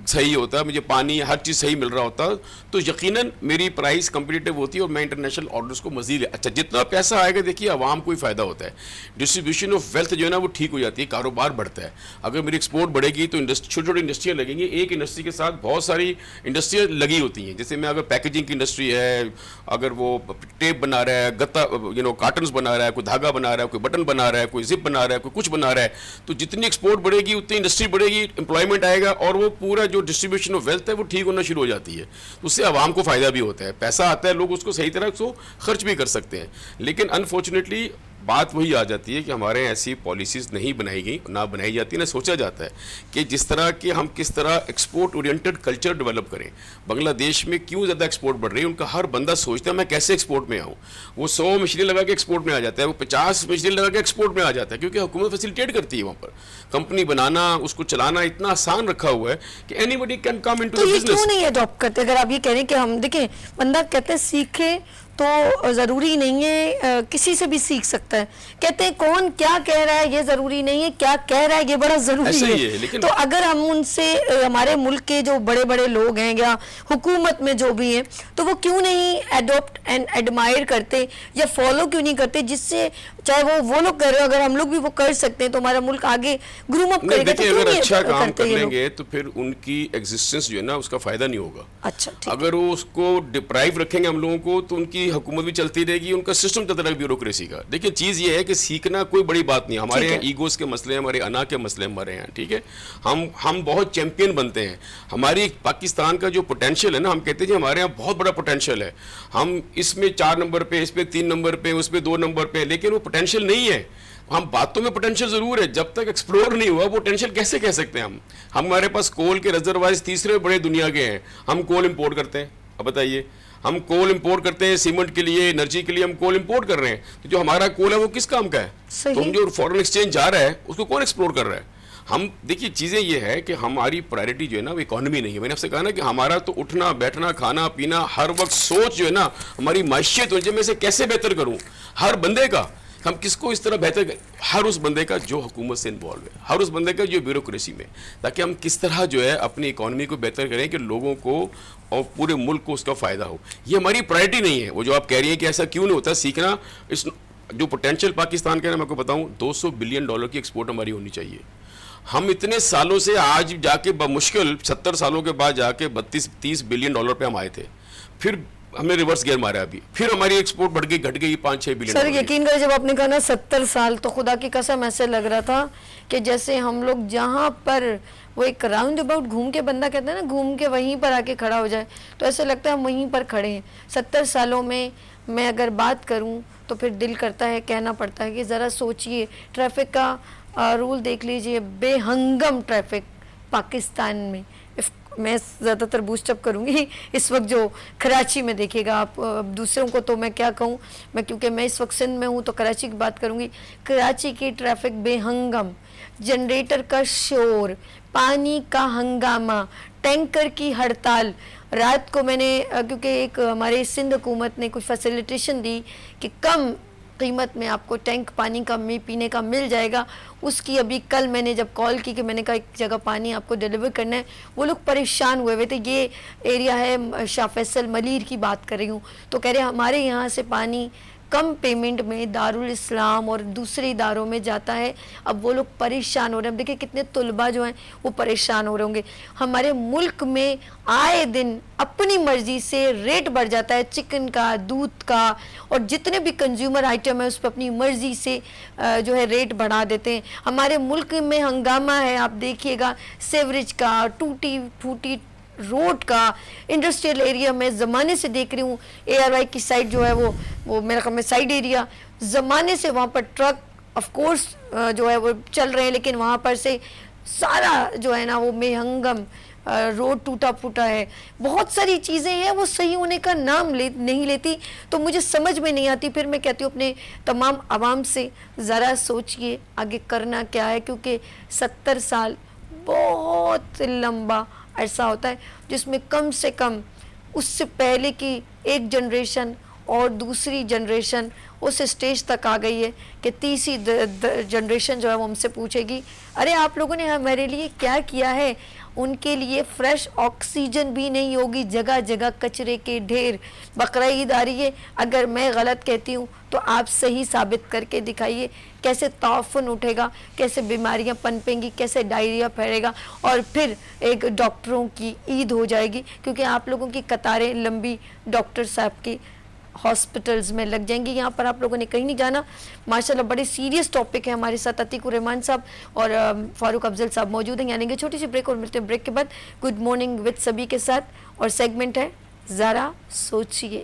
صحیح ہوتا، مجھے پانی ہر چیز صحیح مل رہا ہوتا، تو یقیناً میری پرائز کمپیٹیو ہوتی اور میں انٹرنیشنل آرڈرز کو مزید اچھا جتنا پیسہ آئے گا دیکھیے عوام کو ہی فائدہ ہوتا ہے، ڈسٹریبیوشن آف ویلتھ جو ہے نا وہ ٹھیک ہو جاتی ہے، کاروبار بڑھتا ہے. اگر میری ایکسپورٹ بڑھے گی تو چھوٹی چھوٹی انڈسٹریاں لگیں گی، ایک انڈسٹری کے ساتھ بہت ساری انڈسٹریاں لگی ہوتی ہیں. جیسے میں اگر پیکیجنگ کی انڈسٹری ہے، اگر وہ ٹیپ بنا رہا ہے، گتا کارٹنز بنا رہا ہے، کوئی دھاگا بنا رہا ہے، کوئی بٹن بنا رہا ہے، کوئی زپ بنا رہا ہے، کوئی کچھ بنا رہا ہے، تو جتنی ایکسپورٹ بڑھے گی اتنی انڈسٹری بڑھے گی، امپلائمنٹ آئے گا، اور وہ پورا جو ڈسٹریبیوشن آف ویلتھ ہے وہ ٹھیک ہونا شروع ہو جاتی ہے. اس سے عوام کو فائدہ بھی ہوتا ہے، پیسہ آتا ہے، لوگ اس کو صحیح طرح سے خرچ بھی کر سکتے ہیں. لیکن انفارچونیٹلی بات وہی آ جاتی ہے کہ ہمارے یہاں ایسی پالیسیز نہیں بنائی گئی، نہ بنائی جاتی، نہ سوچا جاتا ہے کہ جس طرح کہ ہم کس طرح ایکسپورٹ اورینٹڈ کلچر ڈیولپ کریں. بنگلہ دیش میں کیوں زیادہ ایکسپورٹ بڑھ رہی ہے؟ ان کا ہر بندہ سوچتا ہے میں کیسے ایکسپورٹ میں آؤں. وہ 100 مشینیں لگا کے ایکسپورٹ میں آ جاتا ہے، وہ 50 مشینیں لگا کے ایکسپورٹ میں آ جاتا ہے، کیونکہ حکومت فیسیلیٹیٹ کرتی ہے. وہاں پر کمپنی بنانا، اس کو چلانا اتنا آسان رکھا ہوا ہے کہ anybody can come into تو دی یہ بزنس. کیوں نہیں اڈاپٹ کرتے؟ اگر آپ یہ کہہ رہے ہیں کہ ہم دیکھیں بندہ کہتے ہیں سیکھے تو ضروری نہیں ہے کسی سے بھی سیکھ سکتا ہے. کہتے ہیں کون کیا کہہ رہا ہے یہ ضروری نہیں ہے، کیا کہہ رہا ہے یہ بڑا ضروری ہے. تو اگر ہم ان سے ہمارے ملک کے جو بڑے بڑے لوگ ہیں یا حکومت میں جو بھی ہیں تو وہ کیوں نہیں ایڈاپٹ اینڈ ایڈمائر کرتے یا فالو کیوں نہیں کرتے، جس سے چاہے وہ لوگ کر رہے ہیں، اگر ہم لوگ بھی وہ کر سکتے ہیں تو ہمارا ملک آگے گروم اپ کرے گا. دیکھیں اگر اچھا کام کر لیں گے تو پھر ان کی ایگزسٹنس جو ہے نا اس کا فائدہ نہیں ہوگا. اچھا اگر وہ اس کو ڈپرائیو رکھیں گے ہم لوگوں کو تو ان کی حکومت بھی چلتی رہے گی، ان کا سسٹم چلتا رہے گا بیوروکریسی کا. دیکھیں چیز یہ ہے کہ سیکھنا کوئی بڑی بات نہیں ہے. ہمارے یہاں ایگوز کے مسئلے ہیں، ہمارے انا کے مسئلے ہمارے یہاں، ٹھیک ہے. ہم بہت چیمپئن بنتے ہیں. ہماری پاکستان کا جو پوٹینشیل ہے نا، ہم کہتے ہیں ہمارے یہاں بہت بڑا پوٹینشیل ہے. ہم اس میں 4 نمبر پہ، اس پہ 3 نمبر پہ، اس پہ 2 نمبر پہ، لیکن وہ پوٹینشیل نہیں ہے. ہم باتوں میں پوٹینشیل ضرور ہے، جب تک ایکسپلور نہیں ہوا پوٹینشیل کیسے کہہ سکتے ہیں ہم. ہمارے پاس کول کے ریزروائرز تیسرے بڑے دنیا کے ہیں، ہم کول امپورٹ کرتے ہیں. اب بتائیے، ہم کول امپورٹ کرتے ہیں سیمنٹ کے لیے، انرجی کے لیے ہم کول امپورٹ کر رہے ہیں. تو جو ہمارا کول ہے وہ کس کام کا ہے؟ تو ہم جو فورن ایکسچینج جا رہا ہے اس کو کون ایکسپلور کر رہا ہے؟ ہم دیکھیے چیزیں یہ ہے کہ ہماری پرائرٹی جو ہے نا وہ اکانومی نہیں ہے. میں نے آپ سے کہا نا کہ ہمارا تو اٹھنا بیٹھنا کھانا پینا ہر وقت سوچ جو ہے نا ہماری معیشت جو میں اسے کیسے بہتر کروں. ہر بندے کا ہم کس کو اس طرح بہتر کریں، ہر اس بندے کا جو حکومت سے انوالو ہے، ہر اس بندے کا جو بیوروکریسی میں، تاکہ ہم کس طرح جو ہے اپنی اکانومی کو بہتر کریں کہ لوگوں کو اور پورے ملک کو اس کا فائدہ ہو. یہ ہماری پرائرٹی نہیں ہے. وہ جو آپ کہہ رہی ہیں کہ ایسا کیوں نہیں ہوتا سیکھنا، اس جو پوٹینشیل پاکستان کا ہے میں آپ کو بتاؤں $200 بلین کی ایکسپورٹ ہماری ہونی چاہیے. ہم اتنے سالوں سے آج جا کے بمشکل 70 سالوں کے بعد جا کے $32-30 بلین پہ ہم آئے تھے. پھر ہم نے ریورس گیئر مارا ابھی، پھر ہماری ایکسپورٹ بڑھ گئی، گھٹ گئی 5-6 بلین. سر یقین کریں جب آپ نے کہا نا 70 سال تو خدا کی قسم ایسے لگ رہا تھا کہ جیسے ہم لوگ جہاں پر وہ ایک راؤنڈ اباؤٹ گھوم کے بندہ کہتا ہے نا گھوم کے وہیں پر آ کے کھڑا ہو جائے، تو ایسے لگتا ہے ہم وہیں پر کھڑے ہیں. 70 سالوں میں اگر بات کروں تو پھر دل کرتا ہے، کہنا پڑتا ہے کہ ذرا سوچئے. ٹریفک کا رول دیکھ لیجئے، بے ہنگم ٹریفک پاکستان میں. میں زیادہ تر بوسٹ اپ کروں گی اس وقت جو کراچی میں دیکھیے گا آپ، دوسروں کو تو میں کیا کہوں، میں کیونکہ میں اس وقت سندھ میں ہوں تو کراچی کی بات کروں گی. کراچی کی ٹریفک بے ہنگم، جنریٹر کا شور، پانی کا ہنگامہ، ٹینکر کی ہڑتال. رات کو میں نے کیونکہ ایک ہمارے سندھ حکومت نے کچھ فیسیلیٹیشن دی کہ کم قیمت میں آپ کو ٹینک پانی کا پینے کا مل جائے گا، اس کی ابھی کل میں نے جب کال کی کہ میں نے کہا ایک جگہ پانی آپ کو ڈیلیور کرنا ہے، وہ لوگ پریشان ہوئے تھے. یہ ایریا ہے شاہ فیصل ملیر کی بات کر رہی ہوں، تو کہہ رہے ہمارے یہاں سے پانی کم پیمنٹ میں دارالاسلام اور دوسرے اداروں میں جاتا ہے. اب وہ لوگ پریشان ہو رہے ہیں. اب دیکھیں کتنے طلباء جو ہیں وہ پریشان ہو رہے ہوں گے. ہمارے ملک میں آئے دن اپنی مرضی سے ریٹ بڑھ جاتا ہے، چکن کا، دودھ کا، اور جتنے بھی کنزیومر آئٹم ہے اس پہ اپنی مرضی سے جو ہے ریٹ بڑھا دیتے ہیں. ہمارے ملک میں ہنگامہ ہے، آپ دیکھیے گا سیوریج کا، ٹوٹی پھوٹی روڈ کا. انڈسٹریل ایریا میں زمانے سے دیکھ رہی ہوں، اے آر وائی کی سائڈ جو ہے وہ میرا خیال میں سائڈ ایریا، زمانے سے وہاں پر ٹرک آف کورس جو ہے وہ چل رہے ہیں، لیکن وہاں پر سے سارا جو ہے نا وہ بے ہنگم روڈ ٹوٹا پھوٹا ہے. بہت ساری چیزیں ہیں وہ صحیح ہونے کا نام نہیں لیتی، تو مجھے سمجھ میں نہیں آتی. پھر میں کہتی ہوں اپنے تمام عوام سے ذرا سوچئے آگے کرنا کیا ہے، کیونکہ 70 سال بہت لمبا عرصہ ہوتا ہے جس میں کم سے کم اس سے پہلے کی ایک جنریشن اور دوسری جنریشن اس اسٹیج تک آ گئی ہے کہ تیسری جنریشن جو ہے وہ ہم سے پوچھے گی ارے آپ لوگوں نے ہمارے لیے کیا کیا ہے. ان کے لیے فریش آکسیجن بھی نہیں ہوگی، جگہ جگہ کچرے کے ڈھیر. بقرعید آ رہی ہے، اگر میں غلط کہتی ہوں تو آپ صحیح ثابت کر کے دکھائیے. کیسے تعفن اٹھے گا، کیسے بیماریاں پنپیں گی، کیسے ڈائریا پھیلے گا، اور پھر ایک ڈاکٹروں کی عید ہو جائے گی کیونکہ آپ لوگوں کی قطاریں لمبی ڈاکٹر صاحب کی ہاسپٹلز میں لگ جائیں گی. یہاں پر آپ لوگوں نے کہیں نہیں جانا. ماشاءاللہ بڑے سیریس ٹاپک ہے. ہمارے ساتھ عتیق الرحمان صاحب اور فاروق افضل صاحب موجود ہیں. یعنی کہ چھوٹی سی بریک اور ملتے ہیں بریک کے بعد گڈ مارننگ وتھ سبھی کے ساتھ، اور سیگمنٹ ہے ذرا سوچئے.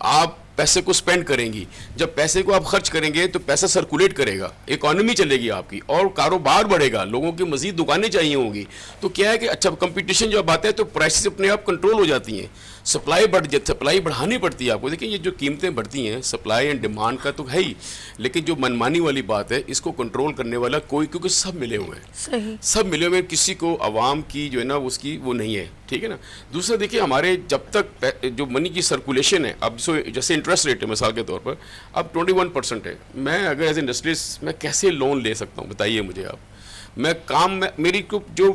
آپ پیسے کو سپینڈ کریں گی. جب پیسے کو آپ خرچ کریں گے تو پیسہ سرکولیٹ کرے گا, اکانومی چلے گی آپ کی, اور کاروبار بڑھے گا, لوگوں کی مزید دکانیں چاہیے ہوں گی. تو کیا ہے کہ اچھا کمپٹیشن جب آتا ہے تو پرائسز اپنے آپ کنٹرول ہو جاتی ہیں, سپلائی بڑھانی پڑتی ہے آپ کو. دیکھیں یہ جو قیمتیں بڑھتی ہیں سپلائی اینڈ ڈیمانڈ کا تو ہے ہی, لیکن جو منمانی والی بات ہے اس کو کنٹرول کرنے والا کوئی, کیونکہ سب ملے ہوئے ہیں, صحیح, سب ملے ہوئے ہیں, کسی کو عوام کی جو ہے نا اس کی وہ نہیں ہے, ٹھیک ہے نا. دوسرا دیکھیے ہمارے جب تک جو منی کی سرکولیشن ہے, اب جیسے انٹرسٹ ریٹ ہے مثال کے طور پر اب 21% ہے, میں اگر ایز انڈسٹریز میں کیسے لون لے سکتا ہوں بتائیے مجھے آپ. میری جو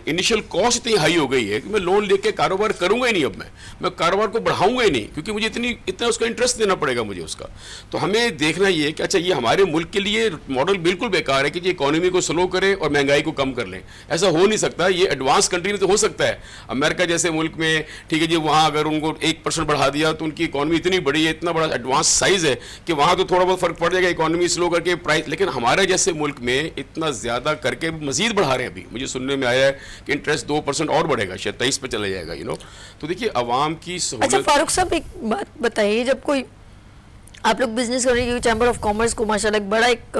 انیشل کاسٹ اتنی ہائی ہو گئی ہے کہ میں لون لے کے کاروبار کروں گا ہی نہیں. اب میں کاروبار کو بڑھاؤں گا ہی نہیں, کیونکہ مجھے اتنا اس کا انٹرسٹ دینا پڑے گا مجھے اس کا. تو ہمیں دیکھنا یہ کہ اچھا یہ ہمارے ملک کے لیے ماڈل بالکل بیکار ہے کہ یہ اکانومی کو سلو کرے اور مہنگائی کو کم کر لیں. ایسا ہو نہیں سکتا. یہ ایڈوانس کنٹری میں تو ہو سکتا ہے, امریکہ جیسے ملک میں, ٹھیک ہے جی, وہاں اگر ان کو 1% بڑھا دیا تو ان کی اکانومی اتنی بڑی ہے, اتنا بڑا ایڈوانس سائز ہے کہ وہاں تو تھوڑا بہت فرق پڑ جائے گا اکانومی سلو کر کے پرائز. لیکن ہمارے جیسے ملک میں اتنا زیادہ کر کے مزید بڑھا رہے ہیں. ابھی مجھے سننے میں آیا ہے کہ انٹرسٹ 2% اور بڑھے گا, شاید 23 پہ چلا جائے گا, تو دیکھیے عوام کی سہولت. اچھا فاروق صاحب ایک بات بتائیے, جب کوئی آپ لوگ بزنس کر رہے ہیں, چیمبر آف کامرس کو ماشاءاللہ ایک بڑا ایک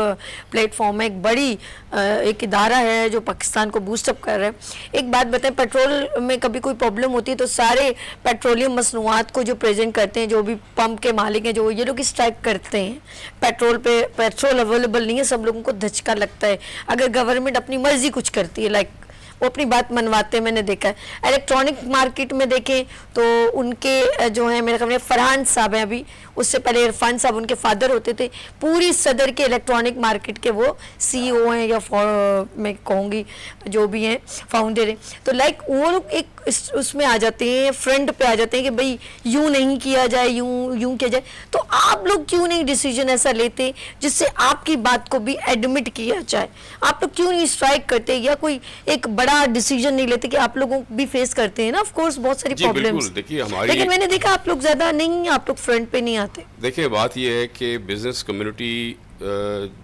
پلیٹ فارم ہے, ایک بڑی ایک ادارہ ہے جو پاکستان کو بوسٹ اپ کر رہا ہے. ایک بات بتائیں, پیٹرول میں کبھی کوئی پرابلم ہوتی ہے تو سارے پیٹرولیم مصنوعات کو جو پریزنٹ کرتے ہیں, جو بھی پمپ کے مالک ہیں, جو یہ لوگ اسٹرائک کرتے ہیں, پیٹرول اویلیبل نہیں ہے, سب لوگوں کو دھچکا لگتا ہے اگر گورنمنٹ اپنی مرضی کچھ کرتی ہے, لائک وہ اپنی بات منواتے ہیں. میں نے دیکھا ہے الیکٹرانک مارکیٹ میں دیکھیں تو ان کے جو ہیں میرے خیال میں فرحان صاحب ہیں, ابھی اس سے پہلے عرفان صاحب ان کے فادر ہوتے تھے, پوری صدر کے الیکٹرانک مارکیٹ کے وہ سی او ہیں, یا میں کہوں گی جو بھی ہیں فاؤنڈر ہیں. تو لائک وہ لوگ ایک اس میں آ جاتے ہیں, فرنٹ پہ آ جاتے ہیں کہ بھئی یوں نہیں کیا جائے, یوں کیا جائے. تو آپ لوگ کیوں نہیں ڈیسیجن ایسا لیتے جس سے آپ کی بات کو بھی ایڈمٹ کیا جائے؟ آپ لوگ کیوں نہیں اسٹرائک کرتے, یا کوئی ایک بڑا ڈیسیجن نہیں لیتے کہ آپ لوگوں بھی فیس کرتے ہیں نا آف کورس بہت ساری پرابلمز, لیکن میں نے دیکھا آپ لوگ زیادہ نہیں, آپ لوگ فرنٹ پہ نہیں آتے. دیکھیں بات یہ ہے کہ بزنس کمیونٹی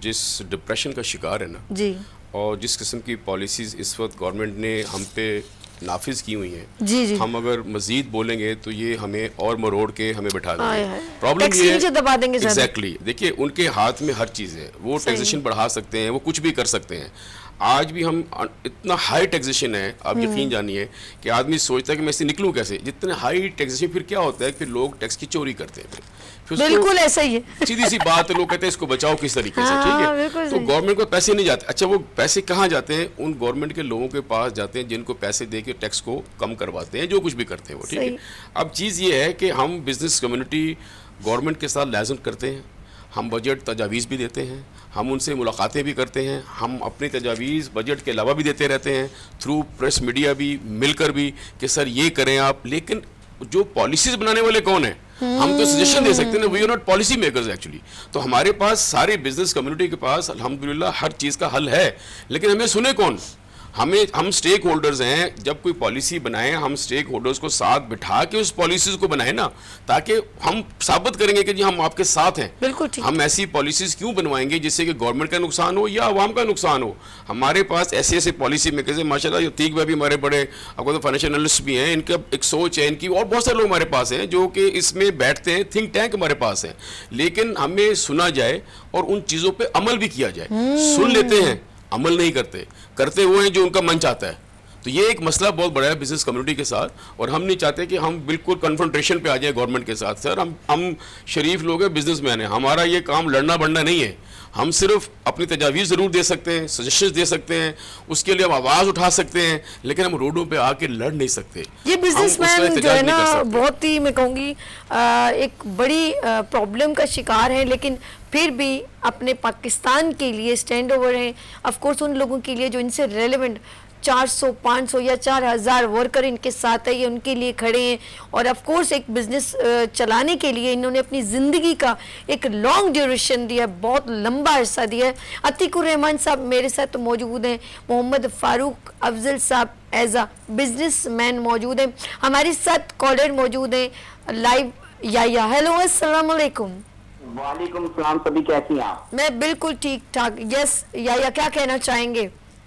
جس ڈپریشن کا شکار ہے نا, جی, اور جس قسم کی پالیسیز اس وقت گورنمنٹ نے ہم پہ نافذ کی ہوئی ہیں, جی جی, ہم اگر مزید بولیں گے تو یہ ہمیں اور مروڑ کے ہمیں بٹھا دیں گے. پرابلم ٹیکس یہ نیچے دبا دیں گے. ایگزیکٹلی, دیکھیے ان کے ہاتھ میں ہر چیز ہے, وہ ٹیکسیشن بڑھا سکتے ہیں, وہ کچھ بھی کر سکتے ہیں. آج بھی ہم اتنا ہائی ٹیکسیشن ہے, آپ یقین جانیے کہ آدمی سوچتا ہے کہ میں اس سے نکلوں کیسے. جتنے ہائی ٹیکسیشن پھر کیا ہوتا ہے, پھر لوگ ٹیکس کی چوری کرتے ہیں. بالکل ایسا ہی ہے, سیدھی سی بات ہے, لوگ کہتے ہیں اس کو بچاؤ کس طریقے سے, ٹھیک ہے. تو گورنمنٹ کو پیسے نہیں جاتے. اچھا وہ پیسے کہاں جاتے ہیں؟ ان گورنمنٹ کے لوگوں کے پاس جاتے ہیں جن کو پیسے دے کے ٹیکس کو کم کرواتے ہیں, جو کچھ بھی کرتے ہیں وہ, ٹھیک ہے. اب چیز یہ ہے کہ ہم بزنس کمیونٹی گورنمنٹ کے ساتھ لائزن کرتے ہیں, ہم بجٹ تجاویز بھی دیتے ہیں, ہم ان سے ملاقاتیں بھی کرتے ہیں, ہم اپنی تجاویز بجٹ کے علاوہ بھی دیتے رہتے ہیں, تھرو پریس میڈیا بھی, مل کر بھی, کہ سر یہ کریں آپ. لیکن جو پالیسیز بنانے والے کون ہیں؟ ہم تو سجیشن دے سکتے ہیں, we are not policy makers actually. تو ہمارے پاس سارے بزنس کمیونٹی کے پاس الحمدللہ ہر چیز کا حل ہے, لیکن ہمیں سنے کون؟ ہم اسٹیک ہولڈرز ہیں. جب کوئی پالیسی بنائیں, ہم اسٹیک ہولڈرز کو ساتھ بٹھا کے اس پالیسیز کو بنائیں نا, تاکہ ہم ثابت کریں گے کہ جی ہم آپ کے ساتھ ہیں. بالکل ٹھیک. ہم ایسی پالیسیز کیوں بنوائیں گے جس سے کہ گورنمنٹ کا نقصان ہو یا عوام کا نقصان ہو؟ ہمارے پاس ایسے پالیسی میکرز ہیں ماشاء اللہ. تیگ میں بھی ہمارے بڑے آپ کو تو فائنینشیل انالسٹ بھی ہیں, ان کا ایک سوچ ہے ان کی, اور بہت سارے لوگ ہمارے پاس ہیں جو کہ اس میں بیٹھتے ہیں, تھنک ٹینک ہمارے پاس ہیں. لیکن ہمیں سنا جائے اور ان چیزوں پہ عمل بھی کیا جائے. سن لیتے ہیں, عمل نہیں کرتے وہ ہیں جو ان کا من چاہتا ہے. تو یہ ایک مسئلہ بہت بڑا ہے بزنس کمیونٹی کے ساتھ, اور ہم نہیں چاہتے کہ ہم بالکل کنفرنٹریشن پہ آ جائیں گورنمنٹ کے ساتھ. سر ہم شریف لوگ ہیں, بزنس مین ہیں, ہمارا یہ کام لڑنا بڑھنا نہیں ہے. ہم صرف اپنی تجاویز ضرور دے سکتے ہیں, سجیشنز دے سکتے ہیں, اس کے لیے ہم آواز اٹھا سکتے ہیں, لیکن ہم روڈوں پہ آ کے لڑ نہیں سکتے. یہ بزنس مین جو ہے نا بہت ہی میں کہوں گی ایک بڑی پرابلم کا شکار ہے, لیکن پھر بھی اپنے پاکستان کے لیے اسٹینڈ اوور ہیں. آف کورس ان لوگوں کے لیے جو ان سے ریلیونٹ 400 500 یا 4000 ورکر ان کے ساتھ ہے, یہ ان کے لیے کھڑے ہیں. اور آف کورس ایک بزنس چلانے کے لیے انہوں نے اپنی زندگی کا ایک لانگ ڈیوریشن دیا, بہت لمبا عرصہ دیا ہے. عتیق الرحمان صاحب میرے ساتھ موجود ہیں, محمد فاروق افضل صاحب ایز اے بزنس مین موجود ہیں, ہمارے ساتھ کالر موجود ہیں لائیو. یا ہیلو السلام علیکم. وعلیکم السلام. سبھی کیسی ہیں آپ؟ میں بالکل ٹھیک ٹھاک. یس یا کیا کہنا چاہیں گے؟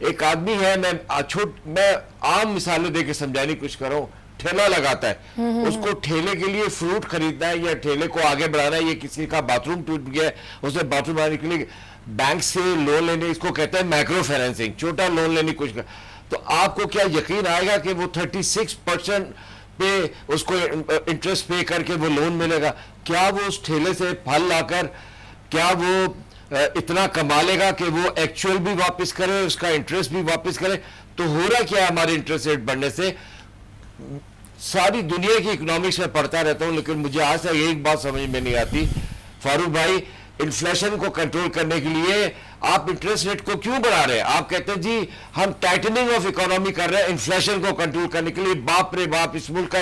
ایک آدمی ہے, میں عام مثالیں دے کے سمجھانے کی کوشش کر رہا ہوں, ٹھیلا لگاتا ہے, اس کو ٹھیلے کے لیے فروٹ خریدنا ہے یا ٹھیلے کو آگے بڑھانا ہے, یا کسی کا باتھ روم ٹوٹ گیا ہے, اسے باتھ روم بنانے کے لیے بینک سے لون لینے, اس کو کہتے ہیں مائکرو فائنینسنگ, چھوٹا لون لینے کی کوشش کر. تو آپ کو کیا یقین آئے گا کہ وہ 36% پہ اس کو انٹرسٹ پے کر کے وہ لون ملے گا؟ کیا وہ اس ٹھیلے سے پھل لا کر کیا وہ اتنا کما لے گا کہ وہ ایکچوئل بھی واپس کرے, اس کا انٹرسٹ بھی واپس کرے؟ تو ہو رہا کیا ہے ہمارے انٹرسٹ ریٹ بڑھنے سے؟ ساری دنیا کی اکنامکس میں پڑھتا رہتا ہوں, لیکن مجھے آج تک ایک بات سمجھ میں نہیں آتی, فاروق بھائی, انفلیشن کو کنٹرول کرنے کے لیے آپ انٹرسٹ ریٹ کو کیوں بڑھا رہے ہیں؟ آپ کہتے ہیں جی ہم ٹائٹننگ آف اکانومی کر رہے ہیں انفلیشن کو کنٹرول کرنے کے لیے. باپ رے باپ, اس ملک کا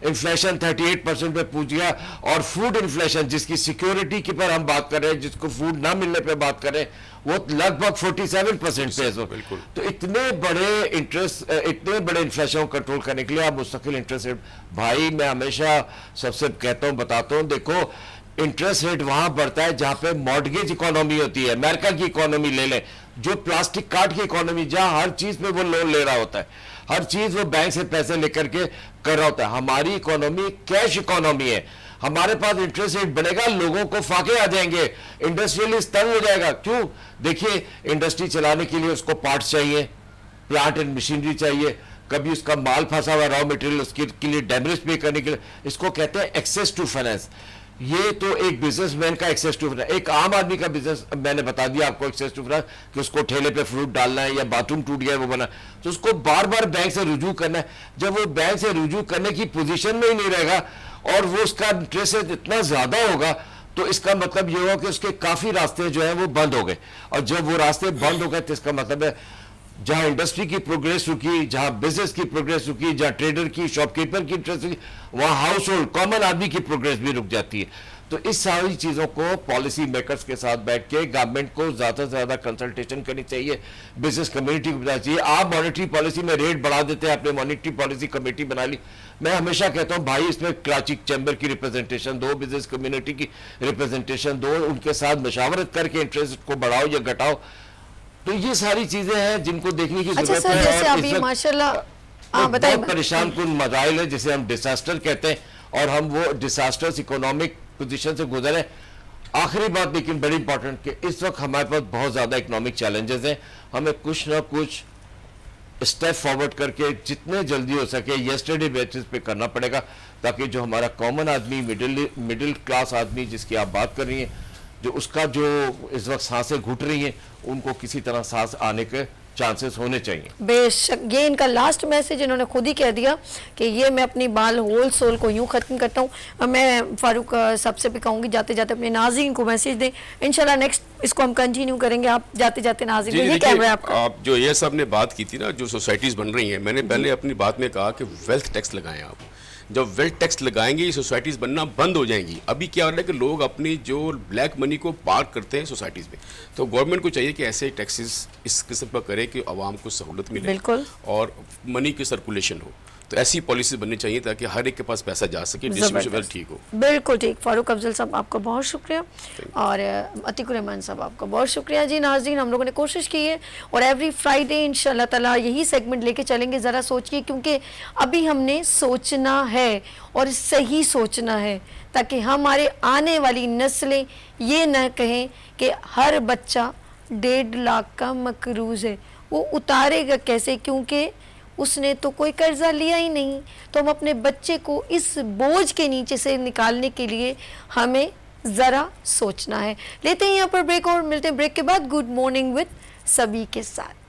انفلیشن 38% پہ پہنچ گیا, اور فوڈ انفلیشن جس کی سیکیورٹی کے پر ہم بات کر رہے ہیں, جس کو فوڈ نہ ملنے پہ بات کر رہے ہیں, وہ لگ بھگ 47% پہ ہے. بالکل. تو اتنے بڑے انفلیشن کو کنٹرول کرنے کے لیے آپ مستقل انٹرسٹ ریٹ. بھائی میں ہمیشہ سب سے کہتا ہوں, بتاتا ہوں, دیکھو انٹرسٹ ریٹ وہاں بڑھتا ہے جہاں پہ مارٹگیج اکانومی ہوتی ہے. امریکہ کی اکانومی لے لیں, جو پلاسٹک کارڈ کی اکانومی, جہاں ہر چیز پہ وہ لون لے رہا ہوتا ہے, ہر چیز وہ بینک سے پیسے لے کر کے کر رہا ہوتا ہے. ہماری اکانومی کیش اکانومی ہے, ہمارے پاس انٹرسٹ ریٹ بڑھے گا, لوگوں کو فاقے آ جائیں گے, انڈسٹریلسٹ تنگ ہو جائے گا. کیوں؟ دیکھیے انڈسٹری چلانے کے لیے اس کو پارٹس چاہیے, پلانٹ اینڈ مشینری چاہیے, کبھی اس کا مال پھنسا ہوا را مٹیریل, اس کے لیے ڈیمیج پے کرنے کے لیے, اس کو کہتے ہیں ایکسیس ٹو فائنینس. یہ تو ایک بزنس مین کا ایکسیس ٹو فائنینس, ایک عام آدمی کا بزنس میں نے بتا دیا آپ کو ایکسیس ٹو فائنینس, کہ اس کو ٹھیلے پہ فروٹ ڈالنا ہے یا باتھ روم ٹوٹ گیا ہے وہ بنا, تو اس کو بار بار بینک سے رجوع کرنا ہے. جب وہ بینک سے رجوع کرنے کی پوزیشن میں ہی نہیں رہے گا اور وہ اس کا انٹرسٹ اتنا زیادہ ہوگا, تو اس کا مطلب یہ ہوگا کہ اس کے کافی راستے جو ہیں وہ بند ہو گئے. اور جب وہ راستے بند ہو گئے تو اس کا مطلب ہے جہاں انڈسٹری کی پروگریس رکی, جہاں بزنس کی پروگریس رکی, جہاں ٹریڈر کی, شاپ کیپر کی انٹرسٹ رکی, وہاں ہاؤس ہولڈ کامن آدمی کی پروگریس بھی رک جاتی ہے. تو اس ساری چیزوں کو پالیسی میکرز کے ساتھ بیٹھ کے گورنمنٹ کو زیادہ سے زیادہ کنسلٹیشن کرنی چاہیے, بزنس کمیونٹی کو بتانا چاہیے. آپ مانیٹری پالیسی میں ریٹ بڑھا دیتے ہیں, آپ نے مانیٹری پالیسی کمیٹی بنا لی. میں ہمیشہ کہتا ہوں بھائی اس میں کراچی چیمبر کی ریپرزنٹیشن دو, بزنس کمیونٹی کی ریپرزنٹیشن دو, ان کے ساتھ مشاورت کر کے انٹرسٹ کو بڑھاؤ یا گھٹاؤ. تو یہ ساری چیزیں ہیں جن کو دیکھنے کی ضرورت ہے. جیسے ابھی ماشاءاللہ بہت پریشان کن مسائل ہے جسے ہم ڈیزاسٹر کہتے ہیں, اور ہم وہ ڈیزاسٹرز اکنامک پوزیشن سے گزرے. آخری بات لیکن بڑی امپورٹنٹ, کہ اس وقت ہمارے پاس بہت زیادہ اکنامک چیلنجز ہیں, ہمیں کچھ نہ کچھ اسٹیپ فارورڈ کر کے جتنے جلدی ہو سکے یسٹرڈے بیسس پہ کرنا پڑے گا, تاکہ جو ہمارا کامن آدمی, مڈل کلاس آدمی جس کی آپ بات کر رہی ہیں, جو اس کا جو اس وقت سانسیں گھٹ رہی ہیں, ان کو کسی طرح سانس آنے کے چانسز ہونے چاہیے. بے شک یہ ان کا لاسٹ میسج انہوں نے خود ہی کہہ دیا کہ یہ میں اپنی بال ہول سول کو یوں ختم کرتا ہوں. میں فاروق صاحب سے بھی کہوں گی جاتے جاتے اپنے ناظرین کو میسج دیں, انشاءاللہ نیکسٹ اس کو ہم کنٹینیو کریں گے. آپ جاتے جاتے ناظرین کو یہ کہہ رہے ہیں آپ جو یہ صاحب نے بات کی تھی نا, جو سوسائٹیز بن رہی ہیں, میں نے پہلے اپنی بات میں کہا کہ ویلتھ ٹیکس لگائیں. آپ جب ویلتھ ٹیکس لگائیں گے یہ سوسائٹیز بننا بند ہو جائیں گی. ابھی کیا ہو رہا ہے کہ لوگ اپنی جو بلیک منی کو پارک کرتے ہیں سوسائٹیز میں, تو گورنمنٹ کو چاہیے کہ ایسے ٹیکسز اس قسم کا کرے کہ عوام کو سہولت ملے بالکل, اور منی کی سرکولیشن ہو. تو ایسی پالیسیز بننی چاہیے تاکہ ہر ایک کے پاس پیسہ جا سکے, ڈسٹریبیوشن ٹھیک ہو. بالکل ٹھیک. فاروق افضل صاحب آپ کا بہت شکریہ, اور عتیق الرحمان صاحب آپ کا بہت شکریہ. جی ناظرین, ہم لوگوں نے کوشش کی ہے, اور ایوری فرائیڈے انشاءاللہ تعالیٰ یہی سیگمنٹ لے کے چلیں گے. ذرا سوچئے, کیونکہ ابھی ہم نے سوچنا ہے اور صحیح سوچنا ہے, تاکہ ہمارے آنے والی نسلیں یہ نہ کہیں کہ ہر بچہ 1.5 لاکھ کا مقروض ہے, وہ اتارے گا کیسے, کیونکہ اس نے تو کوئی قرضہ لیا ہی نہیں. تو ہم اپنے بچے کو اس بوجھ کے نیچے سے نکالنے کے لیے ہمیں ذرا سوچنا ہے. لیتے ہیں یہاں پر بریک, اور ملتے ہیں بریک کے بعد گڈ مارننگ وتھ سبھی کے ساتھ.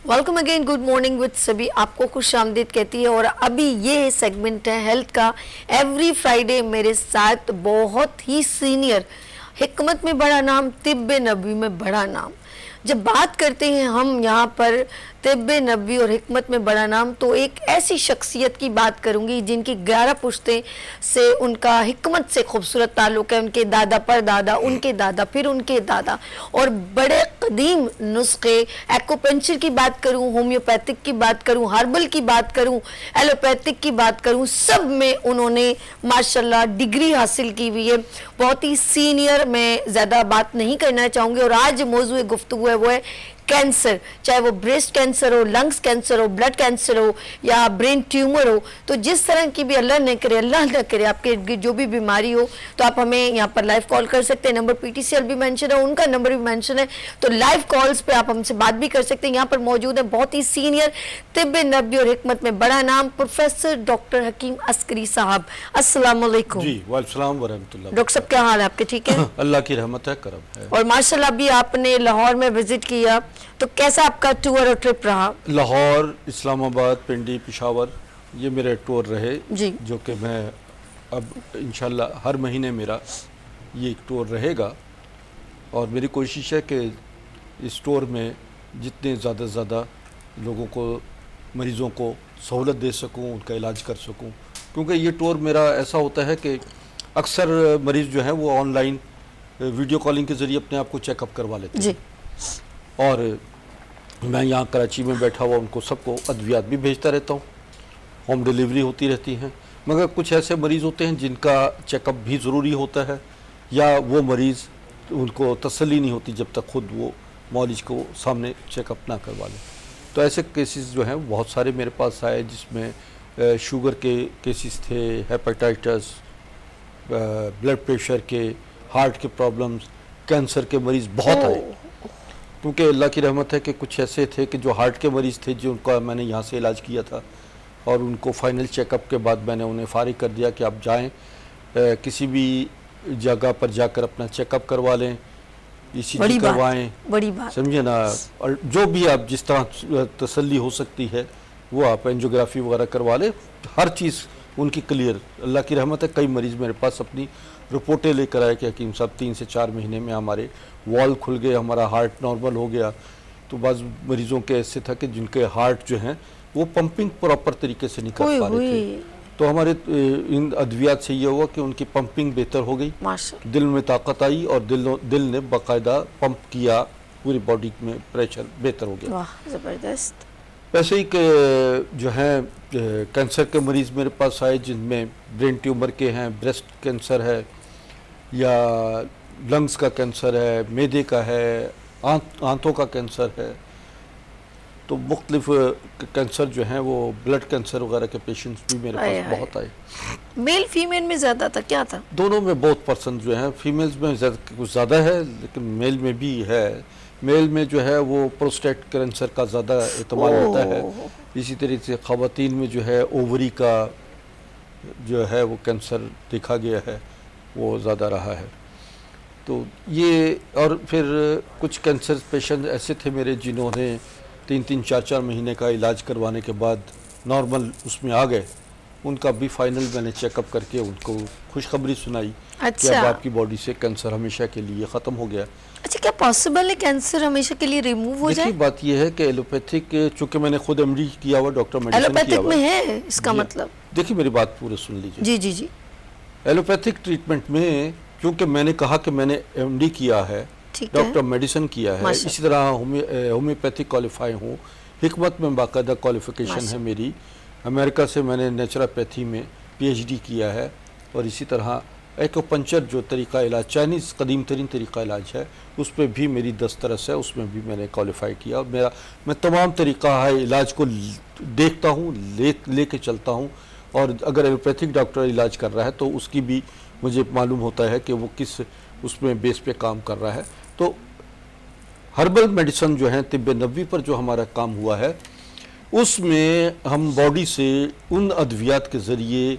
Welcome again, good morning with سبھی آپ کو خوش آمدید کہتی ہے. اور ابھی یہ سیگمنٹ ہے ہیلتھ کا. ایوری فرائیڈے میرے ساتھ بہت ہی سینئر, حکمت میں بڑا نام, طب نبوی میں بڑا نام. جب بات کرتے ہیں ہم یہاں پر طب نبوی اور حکمت میں بڑا نام, تو ایک ایسی شخصیت کی بات کروں گی جن کی 11 پشتیں سے ان کا حکمت سے خوبصورت تعلق ہے. ان کے دادا پر دادا, ان کے دادا, پھر ان کے دادا, اور بڑے قدیم نسخے، ایکوپنچر کی بات کروں، ہومیوپیتھک کی بات کروں، ہربل کی بات کروں، ایلوپیتھک کی بات کروں، سب میں انہوں نے ماشاءاللہ ڈگری حاصل کی ہوئی ہے، بہت ہی سینئر. میں زیادہ بات نہیں کرنا چاہوں گی. اور آج موضوع گفتگو ہے وہ ہے کینسر، چاہے وہ بریسٹ کینسر ہو، لنگز کینسر ہو، بلڈ کینسر ہو یا برین ٹیومر ہو. تو جس طرح کی بھی اللہ نہ کرے آپ کے جو بھی بیماری ہو، تو آپ ہمیں یہاں پر لائیو کال کر سکتے ہیں. نمبر PTCL بھی مینشن ہے، ان کا نمبر بھی مینشن ہے، تو لائیو کالز پہ آپ ہم سے بات بھی کر سکتے ہیں. یہاں پر موجود ہے بہت ہی سینئر، طب نبوی اور حکمت میں بڑا نام، پروفیسر ڈاکٹر حکیم عسکری صاحب. السلام علیکم. جی وعلیکم السلام ورحمۃ اللہ. ڈاکٹر صاحب کیا حال ہے آپ کے؟ ٹھیک ہے اللہ کی رحمت ہے، کرم ہے. اور ماشاءاللہ ابھی آپ نے لاہور میں وزٹ کیا، تو کیسا آپ کا ٹور اور ٹرپ رہا؟ لاہور، اسلام آباد، پنڈی، پشاور، یہ میرے ٹور رہے، جی. جو کہ میں اب انشاءاللہ ہر مہینے میرا یہ ایک ٹور رہے گا. اور میری کوشش ہے کہ اس ٹور میں جتنے زیادہ سے زیادہ لوگوں کو، مریضوں کو سہولت دے سکوں، ان کا علاج کر سکوں. کیونکہ یہ ٹور میرا ایسا ہوتا ہے کہ اکثر مریض جو ہیں وہ آن لائن ویڈیو کالنگ کے ذریعے اپنے آپ کو چیک اپ کروا لیتے ہیں. جی. اور میں یہاں کراچی میں بیٹھا ہوا ان کو سب کو ادویات بھی بھیجتا رہتا ہوں، ہوم ڈیلیوری ہوتی رہتی ہیں. مگر کچھ ایسے مریض ہوتے ہیں جن کا چیک اپ بھی ضروری ہوتا ہے، یا وہ مریض ان کو تسلی نہیں ہوتی جب تک خود وہ معالج کو سامنے چیک اپ نہ کروا لیں. تو ایسے کیسز جو ہیں بہت سارے میرے پاس آئے، جس میں شوگر کے کیسز تھے، ہیپاٹائٹس، بلڈ پریشر کے، ہارٹ کے پرابلمز، کینسر کے مریض بہت آئے. کیونکہ اللہ کی رحمت ہے کہ کچھ ایسے تھے کہ جو ہارٹ کے مریض تھے، جو ان کا میں نے یہاں سے علاج کیا تھا، اور ان کو فائنل چیک اپ کے بعد میں نے انہیں فارغ کر دیا کہ آپ جائیں کسی بھی جگہ پر جا کر اپنا چیک اپ کروا لیں، ECG کروائیں، بڑی بات سمجھے نا. اور جو بھی آپ جس طرح تسلی ہو سکتی ہے وہ آپ اینجیوگرافی وغیرہ کروا لیں، ہر چیز ان کی کلیئر. اللہ کی رحمت ہے کئی مریض میرے پاس اپنی رپورٹیں لے کر آئے کہ حکیم صاحب 3 سے 4 مہینے میں ہمارے وال کھل گئے، ہمارا ہارٹ نارمل ہو گیا. تو بعض مریضوں کے ایسے تھا کہ جن کے ہارٹ جو ہیں وہ پمپنگ پراپر طریقے سے نہیں کر پا رہے تھے. تو ہمارے ان ادویات سے یہ ہوا کہ ان کی پمپنگ بہتر ہو گئی، دل میں طاقت آئی، اور دل نے باقاعدہ پمپ کیا، پوری باڈی میں پریشر بہتر ہو گیا. واہ زبردست. ویسے ہی کہ جو ہیں کینسر کے مریض میرے پاس آئے جن میں برین ٹیومر کے ہیں، بریسٹ کینسر ہے، یا لنگز کا کینسر ہے، معدے کا ہے، آنتوں کا کینسر ہے. تو مختلف کینسر جو ہیں وہ بلڈ کینسر وغیرہ کے پیشنٹس بھی میرے پاس بہت آئے. میل فیمیل میں زیادہ تھا کیا تھا؟ دونوں میں بہت پرسنٹ جو ہیں، فیمیلز میں کچھ زیادہ ہے لیکن میل میں بھی ہے. میل میں جو ہے وہ پروسٹیٹ کینسر کا زیادہ احتمال ہوتا ہے. اسی طریقے سے خواتین میں جو ہے اووری کا جو ہے وہ کینسر دیکھا گیا ہے، وہ زیادہ رہا ہے. تو یہ، اور پھر کچھ کینسر پیشنٹ ایسے تھے میرے جنہوں نے 3 4 مہینے کا علاج کروانے کے بعد نارمل اس میں آ گئے. ان کا بھی فائنل میں نے چیک اپ کر کے ان کو خوشخبری سنائی کہ اب آپ کی باڈی سے کینسر ہمیشہ کے لیے ختم ہو گیا. اچھا، کیا پاسبل ہے کینسر ہمیشہ کے لیے ریموو ہو جائے؟ دیکھیے بات یہ ہے کہ ایلوپیتھک، چونکہ میں نے خود MD کیا ہوا، ڈاکٹر میڈیسن کیا ایلوپیتھک ہوا میں ہے اس کا مطلب؟ دیکھیے میری بات پورے سن لیجیے. جی جی جی. ایلوپیتھک ٹریٹمنٹ میں کیونکہ میں نے کہا کہ میں نے MD کیا ہے، ڈاکٹر میڈیسن کیا ہے، اسی طرح ہومیوپیتھک کوالیفائی ہوں، حکمت میں باقاعدہ کوالیفیکیشن ہے میری، امریکہ سے میں نے نیچروپیتھی میں PhD کیا ہے، اور اسی طرح ایکوپنچر جو طریقہ علاج چائنیز قدیم ترین طریقہ علاج ہے اس پہ بھی میری دسترس ہے، اس میں بھی میں نے کوالیفائی کیا. میں تمام طریقہ علاج کو دیکھتا ہوں، لے کے چلتا ہوں، اور اگر ایلوپیتھک ڈاکٹر علاج کر رہا ہے تو اس کی بھی مجھے معلوم ہوتا ہے کہ وہ کس اس میں بیس پہ کام کر رہا ہے. تو ہربل میڈیسن جو ہے، طب نبوی پر جو ہمارا کام ہوا ہے، اس میں ہم باڈی سے ان ادویات کے ذریعے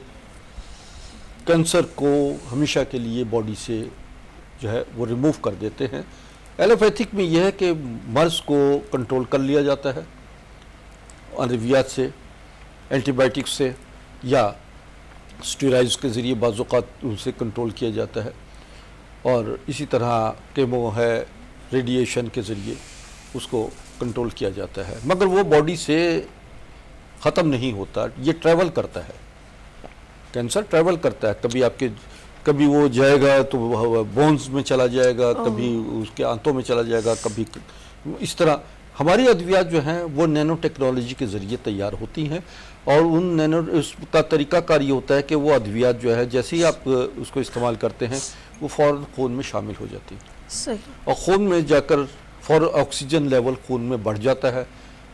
کینسر کو ہمیشہ کے لیے باڈی سے جو ہے وہ ریموو کر دیتے ہیں. ایلوپیتھک میں یہ ہے کہ مرض کو کنٹرول کر لیا جاتا ہے ادویات سے، اینٹی بائیوٹکس سے، یا اسٹیرائڈز کے ذریعے بعض اوقات ان سے کنٹرول کیا جاتا ہے، اور اسی طرح کیمو ہے، ریڈیشن کے ذریعے اس کو کنٹرول کیا جاتا ہے. مگر وہ باڈی سے ختم نہیں ہوتا، یہ ٹریول کرتا ہے. کینسر ٹریول کرتا ہے، کبھی آپ کے کبھی وہ جائے گا تو بونز میں چلا جائے گا، کبھی اس کے آنتوں میں چلا جائے گا، کبھی اس طرح ہماری ادویات جو ہیں وہ نینو ٹیکنالوجی کے ذریعے تیار ہوتی ہیں، اور اس کا طریقہ کار یہ ہوتا ہے کہ وہ ادویات جو ہے جیسے ہی آپ اس کو استعمال کرتے ہیں وہ فوراً خون میں شامل ہو جاتی ہیں، صحیح، اور خون میں جا کر فوراً آکسیجن لیول خون میں بڑھ جاتا ہے،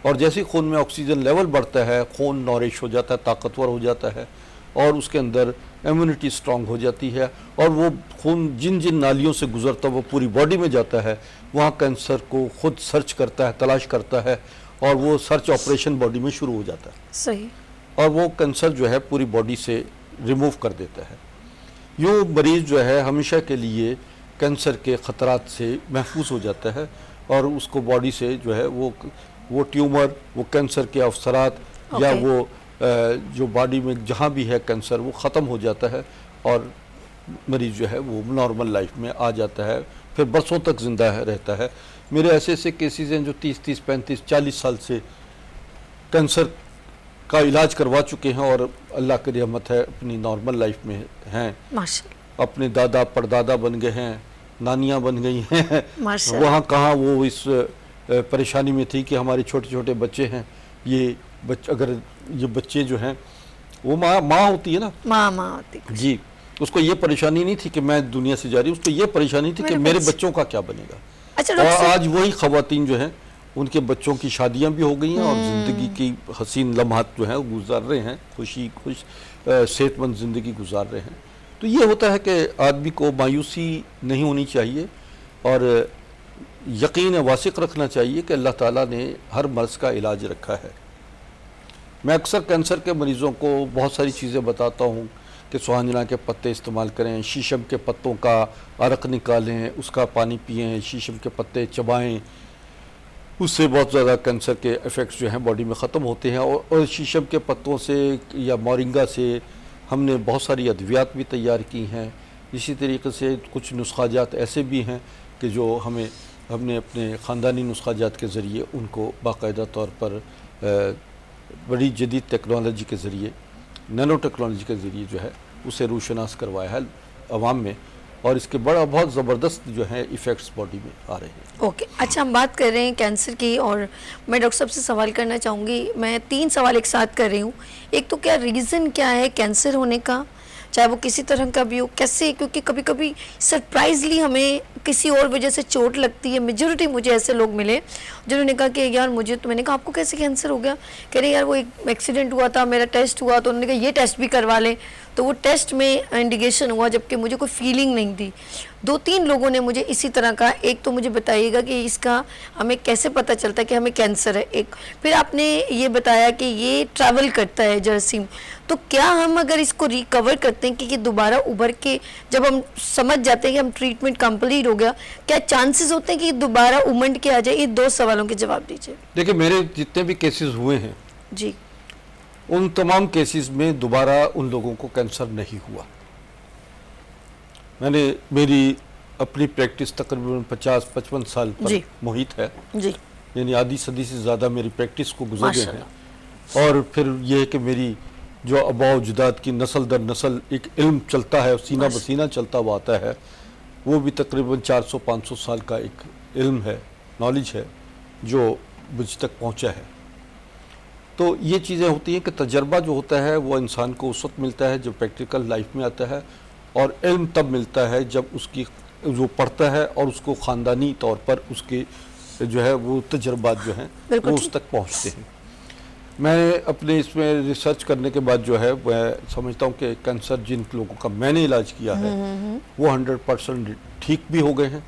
اور جیسے ہی خون میں آکسیجن لیول بڑھتا ہے خون نورش ہو جاتا ہے، طاقتور ہو جاتا ہے، اور اس کے اندر امیونٹی سٹرونگ ہو جاتی ہے، اور وہ خون جن جن نالیوں سے گزرتا ہے وہ پوری باڈی میں جاتا ہے، وہاں کینسر کو خود سرچ کرتا ہے، تلاش کرتا ہے، اور وہ سرچ آپریشن باڈی میں شروع ہو جاتا ہے، صحیح، اور وہ کینسر جو ہے پوری باڈی سے ریموو کر دیتا ہے۔ یوں مریض جو ہے ہمیشہ کے لیے کینسر کے خطرات سے محفوظ ہو جاتا ہے، اور اس کو باڈی سے جو ہے وہ ٹیومر، وہ کینسر کے افسرات یا Okay. وہ جو باڈی میں جہاں بھی ہے کینسر وہ ختم ہو جاتا ہے، اور مریض جو ہے وہ نارمل لائف میں آ جاتا ہے، پھر برسوں تک زندہ رہتا ہے۔ میرے ایسے کیسز ہیں جو 30 35 40 سال سے کینسر کا علاج کروا چکے ہیں، اور اللہ کی رحمت ہے اپنی نارمل لائف میں ہیں، ماشاءاللہ، اپنے دادا پردادا بن گئے ہیں، نانیاں بن گئی ہیں، ماشاءاللہ، وہاں کہاں وہ اس پریشانی میں تھی کہ ہمارے چھوٹے چھوٹے بچے ہیں، اگر یہ بچے جو ہیں وہ ماں ہوتی ہے نا، ماں ہوتی، جی، اس کو یہ پریشانی نہیں تھی کہ میں دنیا سے جا رہی ہوں، اس کو یہ پریشانی تھی کہ میرے بچوں کا کیا بنے گا۔ اچھا اور ڈاکٹر صاحب، آج وہی خواتین جو ہیں ان کے بچوں کی شادیاں بھی ہو گئی ہیں، اور زندگی کی حسین لمحات جو ہیں وہ گزار رہے ہیں، خوش صحت مند زندگی گزار رہے ہیں۔ تو یہ ہوتا ہے کہ آدمی کو مایوسی نہیں ہونی چاہیے، اور یقین واثق رکھنا چاہیے کہ اللہ تعالیٰ نے ہر مرض کا علاج رکھا ہے۔ میں اکثر کینسر کے مریضوں کو بہت ساری چیزیں بتاتا ہوں کہ سوہانجنا کے پتے استعمال کریں، شیشم کے پتوں کا عرق نکالیں، اس کا پانی پئیں، شیشم کے پتے چبائیں، اس سے بہت زیادہ کینسر کے ایفیکٹس جو ہیں باڈی میں ختم ہوتے ہیں۔ اور شیشم کے پتوں سے یا مورنگا سے ہم نے بہت ساری ادویات بھی تیار کی ہیں۔ اسی طریقے سے کچھ نسخہ جات ایسے بھی ہیں کہ جو ہم نے اپنے خاندانی نسخہ جات کے ذریعے ان کو باقاعدہ طور پر بڑی جدید ٹیکنالوجی کے ذریعے، نینو ٹیکنالوجی کے ذریعے جو ہے اسے روشناس کروایا ہے عوام میں، اور اس کے بہت زبردست جو ہے ایفیکٹس باڈی میں آ رہے ہیں۔ اوکے، اچھا ہم بات کر رہے ہیں کینسر کی، اور میں ڈاکٹر صاحب سے سوال کرنا چاہوں گی، میں 3 سوال ایک ساتھ کر رہی ہوں۔ ایک تو کیا ریزن کیا ہے کینسر ہونے کا، چاہے وہ کسی طرح کا بھی ہو، کیسے، کیونکہ کبھی کبھی سرپرائزلی ہمیں کسی اور وجہ سے چوٹ لگتی ہے۔ میجورٹی مجھے ایسے لوگ ملے جنہوں نے کہا کہ یار مجھے، تو میں نے کہا آپ کو کیسے کینسر ہو گیا؟ کہہ رہے یار وہ ایک ایکسیڈنٹ ہوا تھا، میرا ٹیسٹ ہوا تو انہوں نے کہا یہ ٹیسٹ بھی کروا لیں، تو وہ ٹیسٹ میں انڈیکیشن ہوا، جبکہ مجھے کوئی فیلنگ نہیں تھی۔ 2-3 لوگوں نے مجھے اسی طرح کا، ایک تو مجھے بتائیے گا کہ اس کا ہمیں کیسے پتہ چلتا ہے کہ ہمیں کینسر ہے، ایک پھر آپ نے یہ بتایا کہ یہ ٹریول کرتا ہے جراثیم، تو کیا ہم اگر اس کو ریکور کرتے ہیں کہ یہ دوبارہ ابھر کے جب ہم سمجھ جاتے ہیں کہ ہم ٹریٹمنٹ کمپلیٹ ہو گیا، کیا چانسز ہوتے ہیں کہ یہ دوبارہ امنڈ کے آ جائے؟ یہ 2 سوالوں کے جواب دیجیے۔ دیکھیں، میرے جتنے بھی کیسز ہوئے ہیں جی، ان تمام کیسز میں دوبارہ ان لوگوں کو کینسر نہیں ہوا۔ میری اپنی پریکٹس تقریباً 50-55 سال پر جی، محیط ہے، جی، یعنی آدھی صدی سے زیادہ میری پریکٹس کو گزر گئے ہیں، ماشاءاللہ۔ اور پھر یہ ہے کہ میری جو آباء و اجداد کی نسل در نسل ایک علم چلتا ہے، سینہ بسینہ چلتا ہوا آتا ہے، وہ بھی تقریباً 400-500 سال کا ایک علم ہے، نالج ہے جو مجھ تک پہنچا ہے۔ تو یہ چیزیں ہوتی ہیں کہ تجربہ جو ہوتا ہے وہ انسان کو اس وقت ملتا ہے جب پریکٹیکل لائف میں آتا ہے، اور علم تب ملتا ہے جب اس کی جو پڑھتا ہے اور اس کو خاندانی طور پر اس کے جو ہے وہ تجربات جو ہیں وہ اس تک پہنچتے ہیں۔ میں اپنے اس میں ریسرچ کرنے کے بعد جو ہے میں سمجھتا ہوں کہ کینسر جن لوگوں کا میں نے علاج کیا ہے وہ 100% ٹھیک بھی ہو گئے ہیں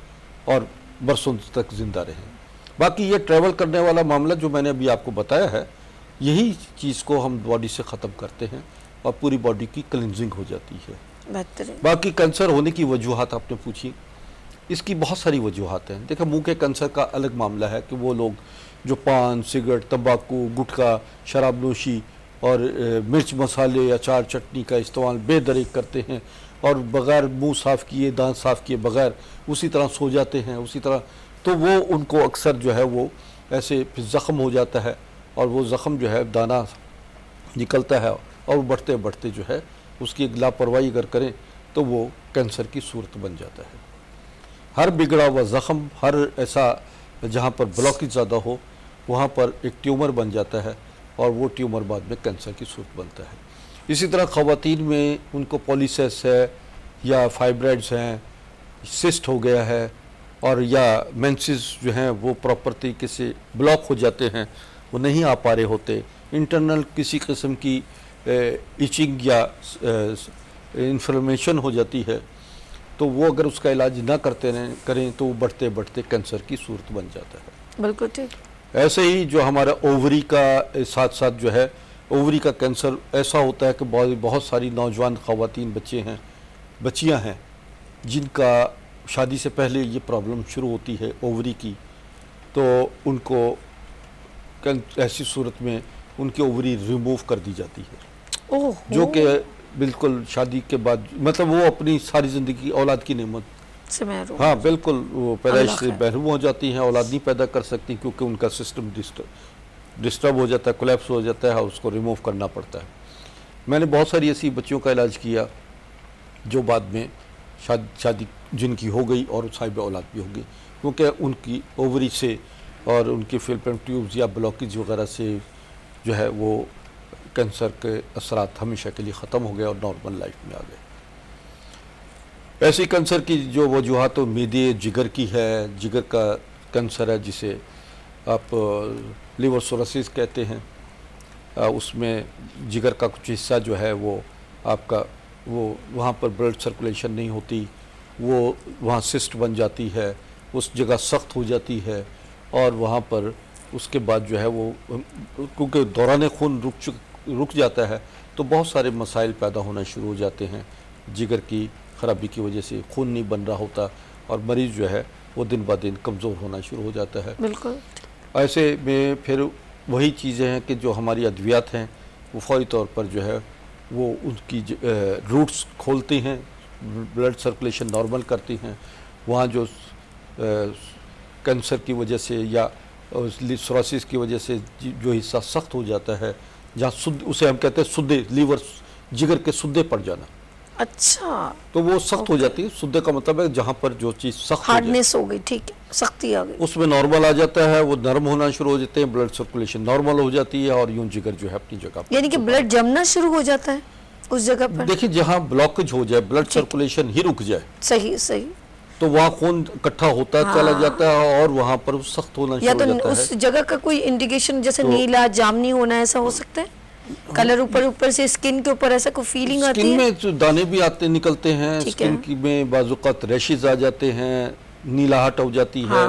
اور برسوں تک زندہ رہے ہیں۔ باقی یہ ٹریول کرنے والا معاملہ جو میں نے ابھی آپ کو بتایا ہے، یہی چیز کو ہم باڈی سے ختم کرتے ہیں اور پوری باڈی کی کلینزنگ ہو جاتی ہے۔ بہترین۔ باقی کینسر ہونے کی وجوہات آپ نے پوچھی، اس کی بہت ساری وجوہات ہیں۔ دیکھیں، منہ کے کینسر کا الگ معاملہ ہے کہ وہ لوگ جو پان، سگریٹ، تمباکو، گٹکا، شراب نوشی اور مرچ مسالے، اچار چٹنی کا استعمال بے دریغ کرتے ہیں، اور بغیر منہ صاف کیے، دانت صاف کیے بغیر اسی طرح سو جاتے ہیں، اسی طرح، تو وہ ان کو اکثر جو ہے وہ ایسے پھر زخم ہو جاتا ہے، اور وہ زخم جو ہے دانہ نکلتا ہے، اور بڑھتے بڑھتے جو ہے اس کی لاپرواہی اگر کریں تو وہ کینسر کی صورت بن جاتا ہے. ہر بگڑا ہوا زخم، ہر ایسا جہاں پر بلاکیج زیادہ ہو وہاں پر ایک ٹیومر بن جاتا ہے اور وہ ٹیومر بعد میں کینسر کی صورت بنتا ہے. اسی طرح خواتین میں ان کو پولیسس ہے یا فائبرائڈز ہیں، سسٹ ہو گیا ہے، اور یا مینسز جو ہیں وہ پراپر طریقے سے بلاک ہو جاتے ہیں، وہ نہیں آ پا رہے ہوتے، انٹرنل کسی قسم کی ایچنگ یا انفلمیشن ہو جاتی ہے، تو وہ اگر اس کا علاج نہ کریں تو وہ بڑھتے بڑھتے کینسر کی صورت بن جاتا ہے. بالکل ٹھیک. ایسے ہی جو ہمارا اووری کا ساتھ ساتھ جو ہے اووری کا کینسر ایسا ہوتا ہے کہ بہت ساری نوجوان خواتین بچیاں ہیں جن کا شادی سے پہلے یہ پرابلم شروع ہوتی ہے اووری کی، تو ان کو ایسی صورت میں ان کی اووری ریموو کر دی جاتی ہے، جو کہ بالکل شادی کے بعد مطلب وہ اپنی ساری زندگی اولاد کی نعمت سے محروم. ہاں بالکل، وہ پیدائش سے محروم ہو جاتی ہیں، اولاد نہیں پیدا کر سکتی کیونکہ ان کا سسٹم ڈسٹرب ہو جاتا ہے، کولیپس ہو جاتا ہے اور اس کو ریموو کرنا پڑتا ہے. میں نے بہت ساری ایسی بچیوں کا علاج کیا جو بعد میں شادی جن کی ہو گئی اور صاحب اولاد بھی ہو گئی، کیونکہ ان کی اووری سے اور ان کی فیلوپین ٹیوبز یا بلاکیج وغیرہ سے جو ہے وہ کینسر کے اثرات ہمیشہ کے لیے ختم ہو گئے اور نارمل لائف میں آ گئے. ایسی کینسر کی جو وجوہات معدے جگر کی ہے، جگر کا کینسر ہے جسے آپ لیور سورسس کہتے ہیں، اس میں جگر کا کچھ حصہ جو ہے وہ آپ کا وہ وہاں پر بلڈ سرکولیشن نہیں ہوتی، وہ وہاں سسٹ بن جاتی ہے، اس جگہ سخت ہو جاتی ہے، اور وہاں پر اس کے بعد جو ہے وہ کیونکہ دوران خون رک جاتا ہے تو بہت سارے مسائل پیدا ہونا شروع ہو جاتے ہیں. جگر کی خرابی کی وجہ سے خون نہیں بن رہا ہوتا اور مریض جو ہے وہ دن بہ دن کمزور ہونا شروع ہو جاتا ہے. بالکل. ایسے میں پھر وہی چیزیں ہیں کہ جو ہماری ادویات ہیں وہ فوری طور پر جو ہے وہ ان کی روٹس کھولتی ہیں، بلڈ سرکولیشن نارمل کرتی ہیں. وہاں جو کینسر کی وجہ سے یا سوراسس کی وجہ سے جو حصہ سخت ہو جاتا ہے، جہاں اسے ہم کہتے ہیں سدے، لیور جگر کے سدے پڑ جانا. اچھا. تو وہ سخت ہو جاتی ہے. سدے کا مطلب ہے جہاں پر جو چیز سخت ہارڈنس ہو گئی، ٹھیک ہے، سختی آ گئی، اس میں نارمل آ جاتا ہے، وہ نرم ہونا شروع ہو جاتے ہیں، بلڈ سرکولیشن نارمل ہو جاتی ہے اور یوں جگر جو ہے اپنی جگہ پر. یعنی کہ بلڈ جمنا شروع ہو جاتا ہے اس جگہ پر. دیکھیں جہاں بلاکج ہو جائے، بلڈ سرکولیشن ہی رک جائے، صحیح صحیح، تو وہاں خون اکٹھا ہوتا چلا جاتا ہے اور وہاں پر سخت ہونا یا شروع تو ہو جاتا ہے. اس جگہ کا کوئی انڈیکیشن جیسے نیلا جامنی ہونا ایسا ہو سکتا ہے، کلر اوپر سے اسکن کے اوپر ایسا کوئی فیلنگ آتی ہے. اسکن میں دانے بھی آتے نکلتے ہیں، ٹھیک ہے. اسکن کی میں بعض اوقات ریشز آ جاتے ہیں، نیلاہٹ ہو جاتی ہے،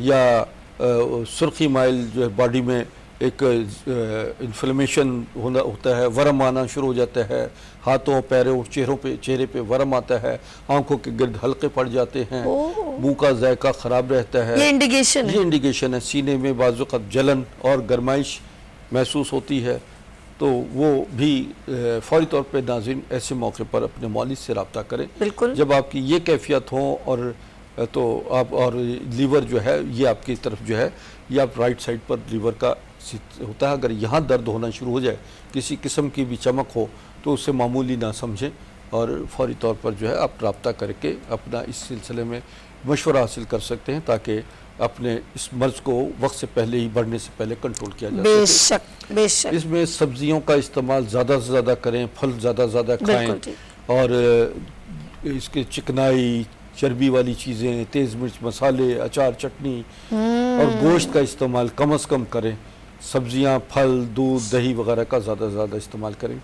یا سرخی مائل جو ہے باڈی میں ایک انفلمیشن ہوتا ہے، ورم آنا شروع ہو جاتا ہے، ہاتھوں پیروں چہرے پہ ورم آتا ہے، آنکھوں کے گرد حلقے پڑ جاتے ہیں، منہ کا ذائقہ خراب رہتا ہے. یہ انڈیکیشن ہے. سینے میں بعض اوقات جلن اور گرمائش محسوس ہوتی ہے. تو وہ بھی فوری طور پہ ناظرین ایسے موقع پر اپنے معالج سے رابطہ کریں. بالکل. جب آپ کی یہ کیفیت ہوں اور تو آپ اور لیور جو ہے یہ آپ کی طرف جو ہے یہ آپ رائٹ سائڈ پر لیور کا ہوتا ہے، اگر یہاں درد ہونا شروع ہو جائے، کسی قسم کی بھی چمک ہو تو اسے معمولی نہ سمجھیں اور فوری طور پر جو ہے آپ رابطہ کر کے اپنا اس سلسلے میں مشورہ حاصل کر سکتے ہیں تاکہ اپنے اس مرض کو وقت سے پہلے ہی بڑھنے سے پہلے کنٹرول کیا جا سکے. بے شک بے شک. اس میں سبزیوں کا استعمال زیادہ سے زیادہ کریں، پھل زیادہ سے زیادہ کھائیں، اور اس کے چکنائی، چربی والی چیزیں، تیز مرچ مسالے، اچار چٹنی اور گوشت کا استعمال کم از کم کریں. سبزیاں، پھل، دودھ، دہی وغیرہ کا زیادہ سے زیادہ استعمال کریں.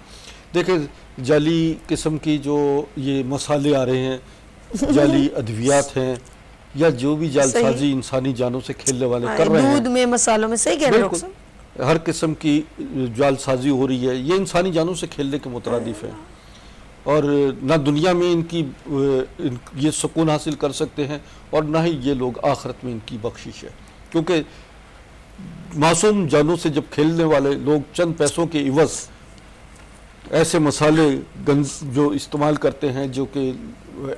دیکھیں جعلی قسم کی جو یہ مسالے آ رہے ہیں، جعلی ادویات ہیں، یا جو بھی جعل سازی انسانی جانوں سے کھیلنے والے کر رہے ہیں، دودھ میں، مسالوں میں، صحیح کہہ رہے ہیں، ہر قسم کی جعل سازی ہو رہی ہے، یہ انسانی جانوں سے کھیلنے کے مترادف ہے. اور نہ دنیا میں ان کی یہ سکون حاصل کر سکتے ہیں اور نہ ہی یہ لوگ آخرت میں ان کی بخشش ہے. کیونکہ معصوم جانوں سے جب کھیلنے والے لوگ چند پیسوں کے عوض ایسے مسالے جو استعمال کرتے ہیں جو کہ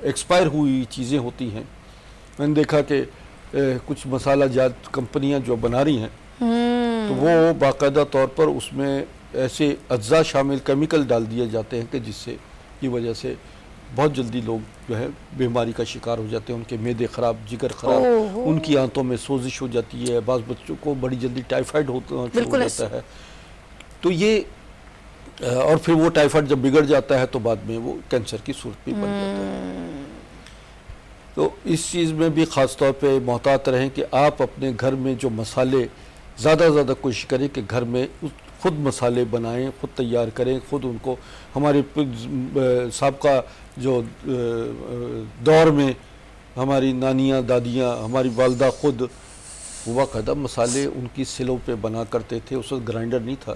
ایکسپائر ہوئی چیزیں ہوتی ہیں. میں نے دیکھا کہ کچھ مسالہ جات کمپنیاں جو بنا رہی ہیں تو وہ باقاعدہ طور پر اس میں ایسے اجزاء شامل کیمیکل ڈال دیے جاتے ہیں کہ جس سے کی وجہ سے بہت جلدی لوگ جو ہے بیماری کا شکار ہو جاتے ہیں، ان کے معدے خراب، جگر خراب، ان کی آنتوں میں سوزش ہو جاتی ہے، بعض بچوں کو بڑی جلدی ٹائیفائڈ شروع ہو جاتا ہے. تو یہ اور پھر وہ ٹائیفائڈ جب بگڑ جاتا ہے تو بعد میں وہ کینسر کی صورت بھی بن جاتا ہے. تو اس چیز میں بھی خاص طور پہ محتاط رہیں کہ آپ اپنے گھر میں جو مسالے زیادہ کوشش کریں کہ گھر میں خود مسالے بنائیں، خود تیار کریں، خود ان کو. ہمارے سابقہ جو دور میں ہماری نانیاں، دادیاں، ہماری والدہ خود باقاعدہ مسالے ان کی سلوں پہ بنا کرتے تھے. اس وقت گرائنڈر نہیں تھا،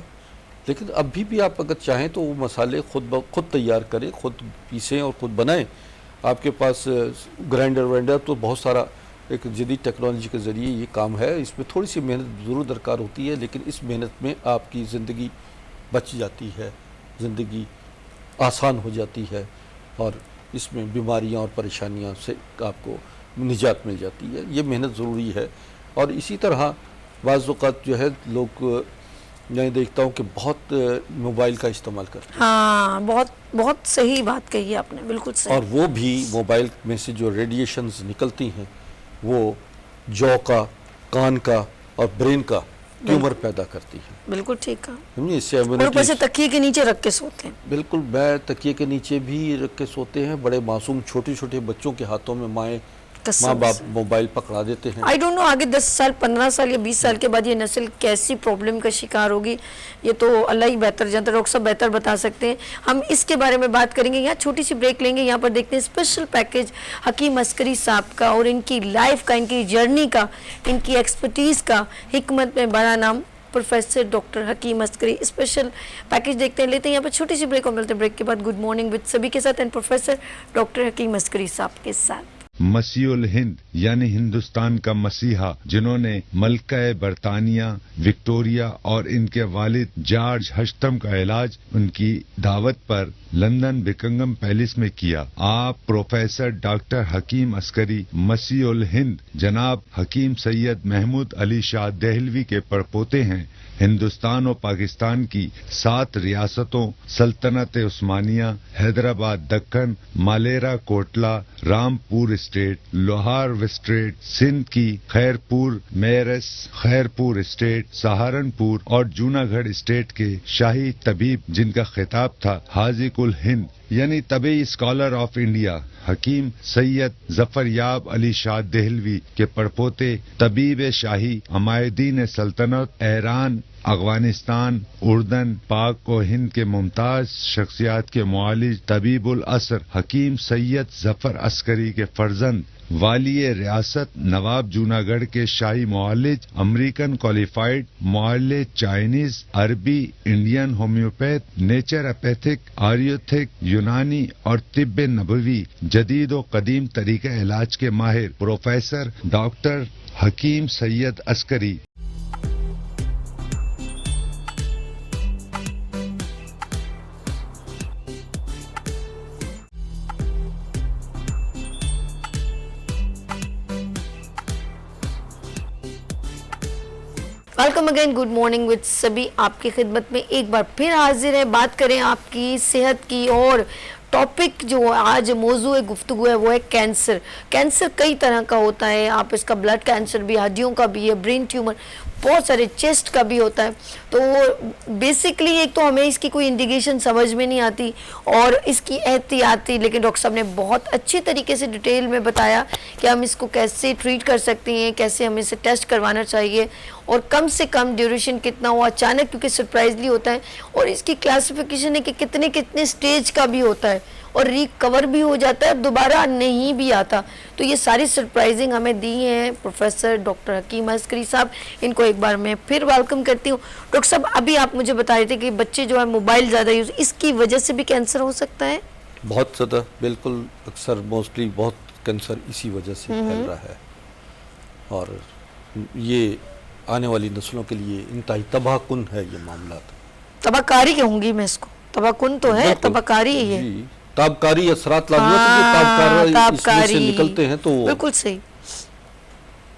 لیکن ابھی بھی آپ اگر چاہیں تو وہ مسالے خود تیار کریں، خود پیسیں اور خود بنائیں. آپ کے پاس گرائنڈر وائنڈر تو بہت سارا ایک جدید ٹیکنالوجی کے ذریعے یہ کام ہے. اس میں تھوڑی سی محنت ضرور درکار ہوتی ہے، لیکن اس محنت میں آپ کی زندگی بچ جاتی ہے، زندگی آسان ہو جاتی ہے، اور اس میں بیماریاں اور پریشانیاں سے آپ کو نجات مل جاتی ہے. یہ محنت ضروری ہے. اور اسی طرح بعض اوقات جو ہے لوگ میں دیکھتا ہوں کہ بہت موبائل کا استعمال کرتے ہیں. ہاں، بہت صحیح بات کہی آپ نے، بالکل صحیح. اور وہ بھی موبائل میں سے جو ریڈیشنز نکلتی ہیں وہ جو کا، کان کا اور برین کا ٹیومر پیدا کرتی ہے. بالکل ٹھیک کہا. اس سے اور اوپر سے تکیے کے نیچے رکھ کے سوتے ہیں. بالکل، میں تکیے کے نیچے بھی رکھ کے سوتے ہیں. بڑے معصوم چھوٹے بچوں کے ہاتھوں میں ماں باپ موبائل پکڑا دیتے ہیں. آئی ڈونٹ نو آگے 10 سال 15 سال یا 20 سال کے بعد یہ نسل کیسی پرابلم کا شکار ہوگی، یہ تو اللہ ہی بہتر جانتا ہے. ڈاکٹر صاحب بہتر بتا سکتے ہیں. ہم اس کے بارے میں بات کریں گے. یہاں چھوٹی سی بریک لیں گے. یہاں پر دیکھتے ہیں اسپیشل پیکیج حکیم عسکری صاحب کا، اور ان کی لائف کا، ان کی جرنی کا، ان کی ایکسپرٹیز کا. حکمت میں بڑا نام پروفیسر ڈاکٹر حکیم عسکری. اسپیشل پیکیج دیکھتے ہیں، لیتے ہیں یہاں پر چھوٹی سی بریک، اور ملتے ہیں بریک کے بعد گڈ مارننگ وتھ سبھی کے ساتھ اینڈ پروفیسر ڈاکٹر حکیم عسکری صاحب کے ساتھ. مسیح الہند یعنی ہندوستان کا مسیحا، جنہوں نے ملکہ برطانیہ وکٹوریہ اور ان کے والد جارج ہشتم کا علاج ان کی دعوت پر لندن بکنگم پیلس میں کیا. آپ پروفیسر ڈاکٹر حکیم عسکری مسیح الہند جناب حکیم سید محمود علی شاہ دہلوی کے پڑپوتے ہیں. ہندوستان و پاکستان کی 7 ریاستوں سلطنت عثمانیہ، حیدرآباد دکن، مالیرا کوٹلا، رامپور اسٹیٹ، لوہار اسٹیٹ، سندھ کی خیرپور میرس، خیرپور اسٹیٹ، سہارنپور اور جوناگڑھ اسٹیٹ کے شاہی طبیب جن کا خطاب تھا حاذق الہند یعنی طبی اسکالر آف انڈیا حکیم سید ظفر یاب علی شاہ دہلوی کے پڑپوتے، طبیب شاہی، عمائدین سلطنت، ایران، افغانستان، اردن، پاک و ہند کے ممتاز شخصیات کے معالج طبیب العصر حکیم سید ظفر عسکری کے فرزند، والی ریاست نواب جوناگڑھ کے شاہی معالج، امریکن کوالیفائڈ معالج، چائنیز، عربی، انڈین ہومیوپیتھ، نیچر اپیتھک، آریوتھک، یونانی اور طب نبوی، جدید و قدیم طریقہ علاج کے ماہر پروفیسر ڈاکٹر حکیم سید عسکری. Welcome again, good morning with سبھی آپ کی خدمت میں ایک بار پھر حاضر ہے. بات کریں آپ کی صحت کی، اور ٹاپک جو آج موضوع گفتگو ہے وہ ہے کینسر. کینسر کئی طرح کا ہوتا ہے. آپ اس کا بلڈ کینسر بھی، ہڈیوں کا بھی ہے، برین ٹیومر، بہت سارے، چیسٹ کا بھی ہوتا ہے. تو بیسکلی ایک تو ہمیں اس کی کوئی انڈیکیشن سمجھ میں نہیں آتی اور اس کی احتیاطی، لیکن ڈاکٹر صاحب نے بہت اچھی طریقے سے ڈیٹیل میں بتایا کہ ہم اس کو کیسے ٹریٹ کر سکتے ہیں، کیسے ہمیں اسے ٹیسٹ کروانا چاہیے، اور کم سے کم ڈیوریشن کتنا ہو، اچانک کیونکہ سرپرائزلی ہوتا ہے، اور اس کی کلاسیفیکیشن ہے کہ کتنے سٹیج کا بھی ہوتا ہے، اور ریکور بھی ہو جاتا ہے اور دوبارہ نہیں بھی آتا. تو یہ ساری سرپرائزنگ ہمیں دی ہیں پروفیسر ڈاکٹر حکیم عسکری صاحب. ان کو ایک بار میں پھر ویلکم کرتی ہوں. ڈاکٹر صاحب ابھی آپ مجھے بتا رہے تھے کہ بچے جو ہے موبائل زیادہ یوز، اس کی وجہ سے بھی کینسر ہو سکتا ہے؟ بہت زیادہ، بالکل، اکثر موسٹلی بہت کینسر اسی وجہ سے پھیل رہا ہے، اور یہ آنے والی نسلوں کے لیے انتہائی تباہ کن ہے. یہ معاملات تباہ کاری کہوں گی میں اس کو. تباہ کن تو ہے، تباہ کاری ہے یہ. جی، تابکاری اثرات لازمی اس میں سے نکلتے ہیں. تو بالکل صحیح.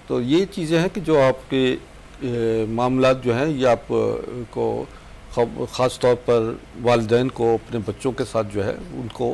تو یہ چیزیں ہیں کہ جو آپ کے معاملات جو ہیں یہ آپ کو خاص طور پر والدین کو اپنے بچوں کے ساتھ جو ہے ان کو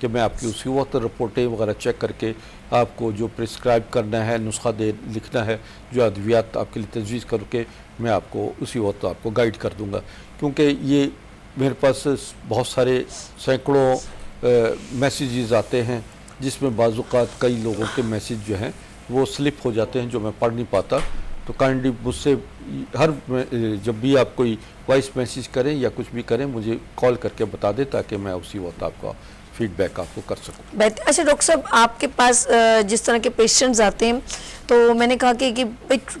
کہ میں آپ کی اسی وقت رپورٹیں وغیرہ چیک کر کے آپ کو جو پرسکرائب کرنا ہے، نسخہ لکھنا ہے، جو ادویات آپ کے لیے تجویز کر کے میں آپ کو اسی وقت آپ کو گائیڈ کر دوں گا. کیونکہ یہ میرے پاس بہت سارے سینکڑوں میسیجز آتے ہیں جس میں بعض اوقات کئی لوگوں کے میسیج جو ہیں وہ سلپ ہو جاتے ہیں جو میں پڑھ نہیں پاتا. تو کائنڈلی مجھ سے جب بھی آپ کوئی وائس میسیج کریں یا کچھ بھی کریں مجھے کال کر کے بتا دیں تاکہ میں اسی وقت آپ کا فیڈ بیک آپ کو کر سکوں. بہتر. اچھا ڈاکٹر صاحب آپ کے پاس جس طرح کے پیشنٹس آتے ہیں تو میں نے کہا کہ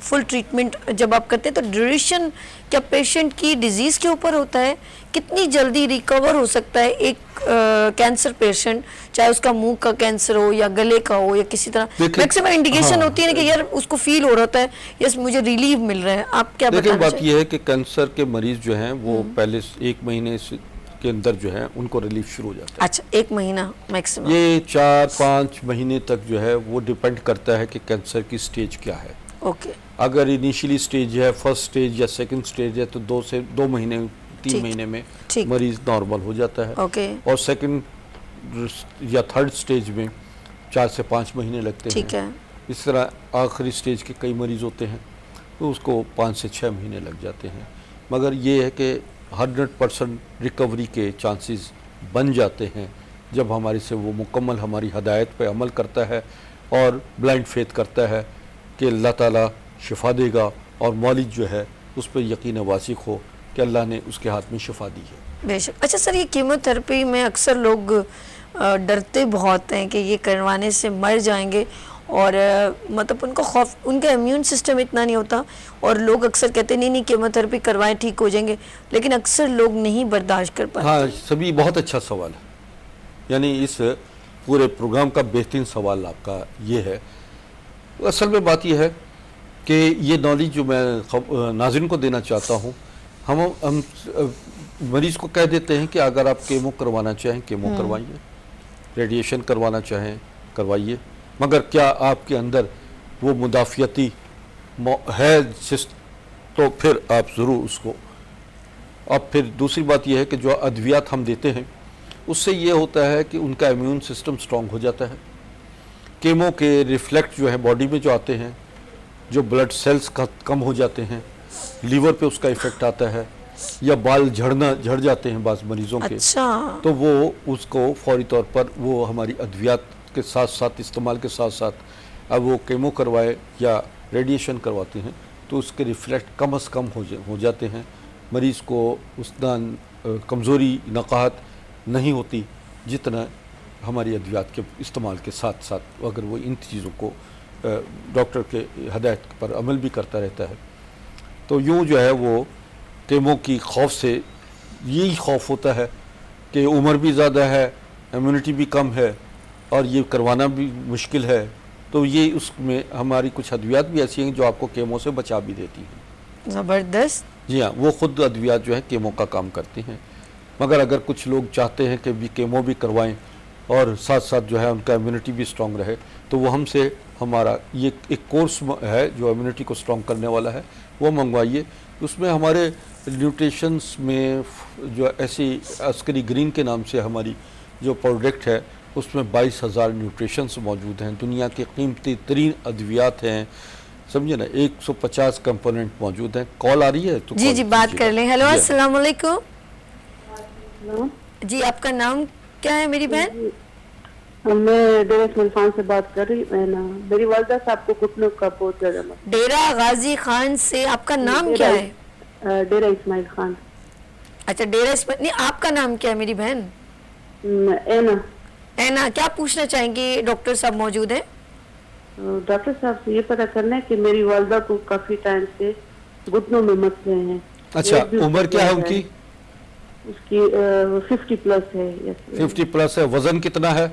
فل ٹریٹمنٹ جب آپ کرتے ہیں تو ڈیوریشن کیا پیشنٹ کی ڈیزیز کے اوپر ہوتا ہے؟ کتنی جلدی ریکور ہو سکتا ہے ایک کینسر پیشنٹ، چاہے اس کا منہ کا کینسر ہو یا گلے کا ہو یا کسی طرح؟ میکسیمم انڈیکیشن ہوتی ہے نا کہ یار اس کو فیل ہو رہا ہے یس مجھے ریلیو مل رہا ہے. آپ کیا دیکھیں بتانا بات یہ ہے کہ کینسر کے مریض جو ہیں وہ پہلے 1 مہینے کے اندر جو ہے ان کو ریلیف شروع ہو جاتا ہے. اچھا 1 مہینہ میکسیمم؟ یہ 4-5 مہینے تک جو ہے وہ ڈیپینڈ کرتا ہے کہ کینسر کی سٹیج کیا ہے. اوکے. اگر انیشلی سٹیج ہے، فرسٹ سٹیج یا سیکنڈ سٹیج ہے تو 2 مہینے 3 مہینے میں مریض نارمل ہو جاتا ہے. اوکے. اور سیکنڈ یا تھرڈ سٹیج میں 4 سے 5 مہینے لگتے ہیں. ٹھیک ہے. اس طرح آخری سٹیج کے کئی مریض ہوتے ہیں تو اس کو 5 سے 6 مہینے لگ جاتے ہیں. مگر یہ ہے کہ 100% ریکوری کے چانسز بن جاتے ہیں جب ہمارے سے وہ مکمل ہماری ہدایت پہ عمل کرتا ہے اور بلائنڈ فیتھ کرتا ہے کہ اللہ تعالیٰ شفا دے گا اور مالج جو ہے اس پہ یقین واثق ہو کہ اللہ نے اس کے ہاتھ میں شفا دی ہے. بے شک. اچھا سر، یہ کیمو تھراپی میں اکثر لوگ ڈرتے بہت ہیں کہ یہ کروانے سے مر جائیں گے اور مطلب ان کا خوف، ان کا امیون سسٹم اتنا نہیں ہوتا اور لوگ اکثر کہتے ہیں نہیں کیمو تھراپی کروائیں ٹھیک ہو جائیں گے، لیکن اکثر لوگ نہیں برداشت کر پاتے. ہاں سبھی بہت اچھا سوال ہے. یعنی اس پورے پروگرام کا بہترین سوال آپ کا یہ ہے. اصل میں بات یہ ہے کہ یہ نالج جو میں ناظرین کو دینا چاہتا ہوں، ہم مریض کو کہہ دیتے ہیں کہ اگر آپ کیمو کروانا چاہیں کیمو کروائیے، ریڈیشن کروانا چاہیں کروائیے، مگر کیا آپ کے اندر وہ مدافعتی ہے تو پھر آپ ضرور اس کو. اب پھر دوسری بات یہ ہے کہ جو ادویات ہم دیتے ہیں اس سے یہ ہوتا ہے کہ ان کا امیون سسٹم سٹرونگ ہو جاتا ہے. کیمو کے ریفلیکٹ جو ہے باڈی میں جو آتے ہیں، جو بلڈ سیلز کم ہو جاتے ہیں، لیور پہ اس کا ایفیکٹ آتا ہے، یا بال جھڑ جاتے ہیں بعض مریضوں کے. تو وہ اس کو فوری طور پر وہ ہماری ادویات کے ساتھ ساتھ استعمال کے ساتھ ساتھ اب وہ کیمو کروائے یا ریڈیشن کرواتے ہیں تو اس کے ریفلیکٹ کم از کم ہو جاتے ہیں. مریض کو اتنا کمزوری نقاہت نہیں ہوتی جتنا ہماری ادویات کے استعمال کے ساتھ ساتھ اگر وہ ان چیزوں کو ڈاکٹر کے ہدایت پر عمل بھی کرتا رہتا ہے. تو یوں جو ہے وہ کیمو کی خوف سے یہی خوف ہوتا ہے کہ عمر بھی زیادہ ہے، امیونٹی بھی کم ہے اور یہ کروانا بھی مشکل ہے. تو یہ اس میں ہماری کچھ ادویات بھی ایسی ہیں جو آپ کو کیمو سے بچا بھی دیتی ہیں. زبردست. جی ہاں، وہ خود ادویات جو ہے کیمو کا کام کرتی ہیں. مگر اگر کچھ لوگ چاہتے ہیں کہ بھی کیمو بھی کروائیں اور ساتھ ساتھ جو ہے ان کا امیونٹی بھی سٹرونگ رہے تو وہ ہم سے ہمارا یہ ایک کورس ہے جو امیونٹی کو سٹرونگ کرنے والا ہے وہ منگوائیے. اس میں ہمارے نیوٹریشنز میں جو ایسی عسکری گرین کے نام سے ہماری جو پروڈکٹ ہے اس میں 22,000 نیوٹریشنز موجود ہیں. دنیا کے قیمتی ترین ادویات ہیں، سمجھے نا. 150 کمپوننٹ موجود ہیں. کال آ رہی ہے تو جی بات کر لیں. ہیلو السلام علیکم. جی آپ کا نام کیا ہے میری بہن؟ میں ڈیرہ اسماعیل خان سے بات کر رہی ہوں. میری والدہ صاحب کو گھٹنوں کا بہت زیادہ مسئلہ. ڈیرہ غازی خان سے. آپ کا نام کیا ہے؟ ڈیرہ اسماعیل خان. اچھا ڈیرہ اسماعیل. نہیں آپ کا نام کیا ہے میری بہن؟ اینا. اینا کیا پوچھنا چاہیں گے؟ ڈاکٹر صاحب موجود ہیں. ڈاکٹر صاحب سے یہ پتہ کرنا ہے کہ میری والدہ کو کافی ٹائم سے گھٹنوں میں مسئلے ہیں. اچھا عمر کیا ہے ان کی؟ اس کی 50 پلس ہے. 50 پلس ہے. وزن کتنا ہے؟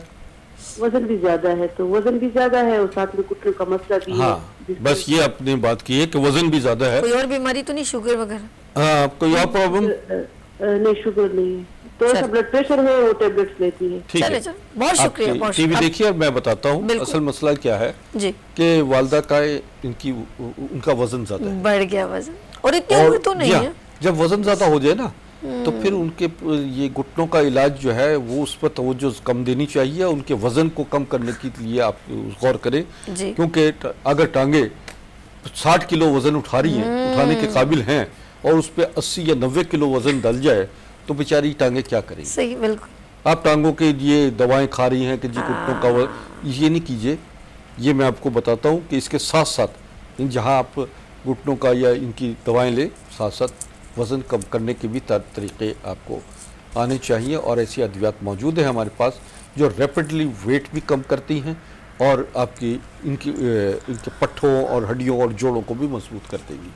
وزن بھی زیادہ ہے. تو وزن بھی زیادہ ہے اور ساتھ میں گھٹنوں کا مسئلہ بھی ہے. ہاں بس یہ آپ نے بات کی ہے کہ وزن بھی زیادہ ہے. کوئی اور بیماری تو نہیں؟ شوگر وغیرہ؟ ہاں کوئی اور پرابلم؟ نہیں شوگر نہیں ہے. تو بلڈ پریشر ہے وہ ٹیبلٹس لیتی ہے. ٹھیک ہے بہت شکریہ. ٹی وی دیکھیے. میں بتاتا ہوں اصل مسئلہ کیا ہے کہ والدہ کا ان کا وزن زیادہ ہے. بڑھ گیا وزن اور اتنی عمر تو نہیں ہے. جب وزن زیادہ ہو جائے نا تو پھر ان کے یہ گھٹنوں کا علاج جو ہے وہ اس پر توجہ کم دینی چاہیے. ان کے وزن کو کم کرنے کے لیے آپ غور کریں, کیونکہ اگر ٹانگیں 60 کلو وزن اٹھا رہی ہیں, اٹھانے کے قابل ہیں, اور اس پہ 80 یا 90 کلو وزن ڈل جائے تو بیچاری ٹانگیں کیا کریں گی. صحیح, بالکل. آپ ٹانگوں کے لیے دوائیں کھا رہی ہیں کہ جی گھٹنوں کا یہ نہیں کیجئے. یہ میں آپ کو بتاتا ہوں کہ اس کے ساتھ ساتھ جہاں آپ گھٹنوں کا یا ان کی دوائیں لیں, ساتھ ساتھ وزن کم کرنے کے بھی طریقے آپ کو آنے چاہیے, اور ایسی ادویات موجود ہیں ہمارے پاس جو ریپڈلی ویٹ بھی کم کرتی ہیں اور آپ کی ان کے پٹھوں اور ہڈیوں اور جوڑوں کو بھی مضبوط کر دیں گی.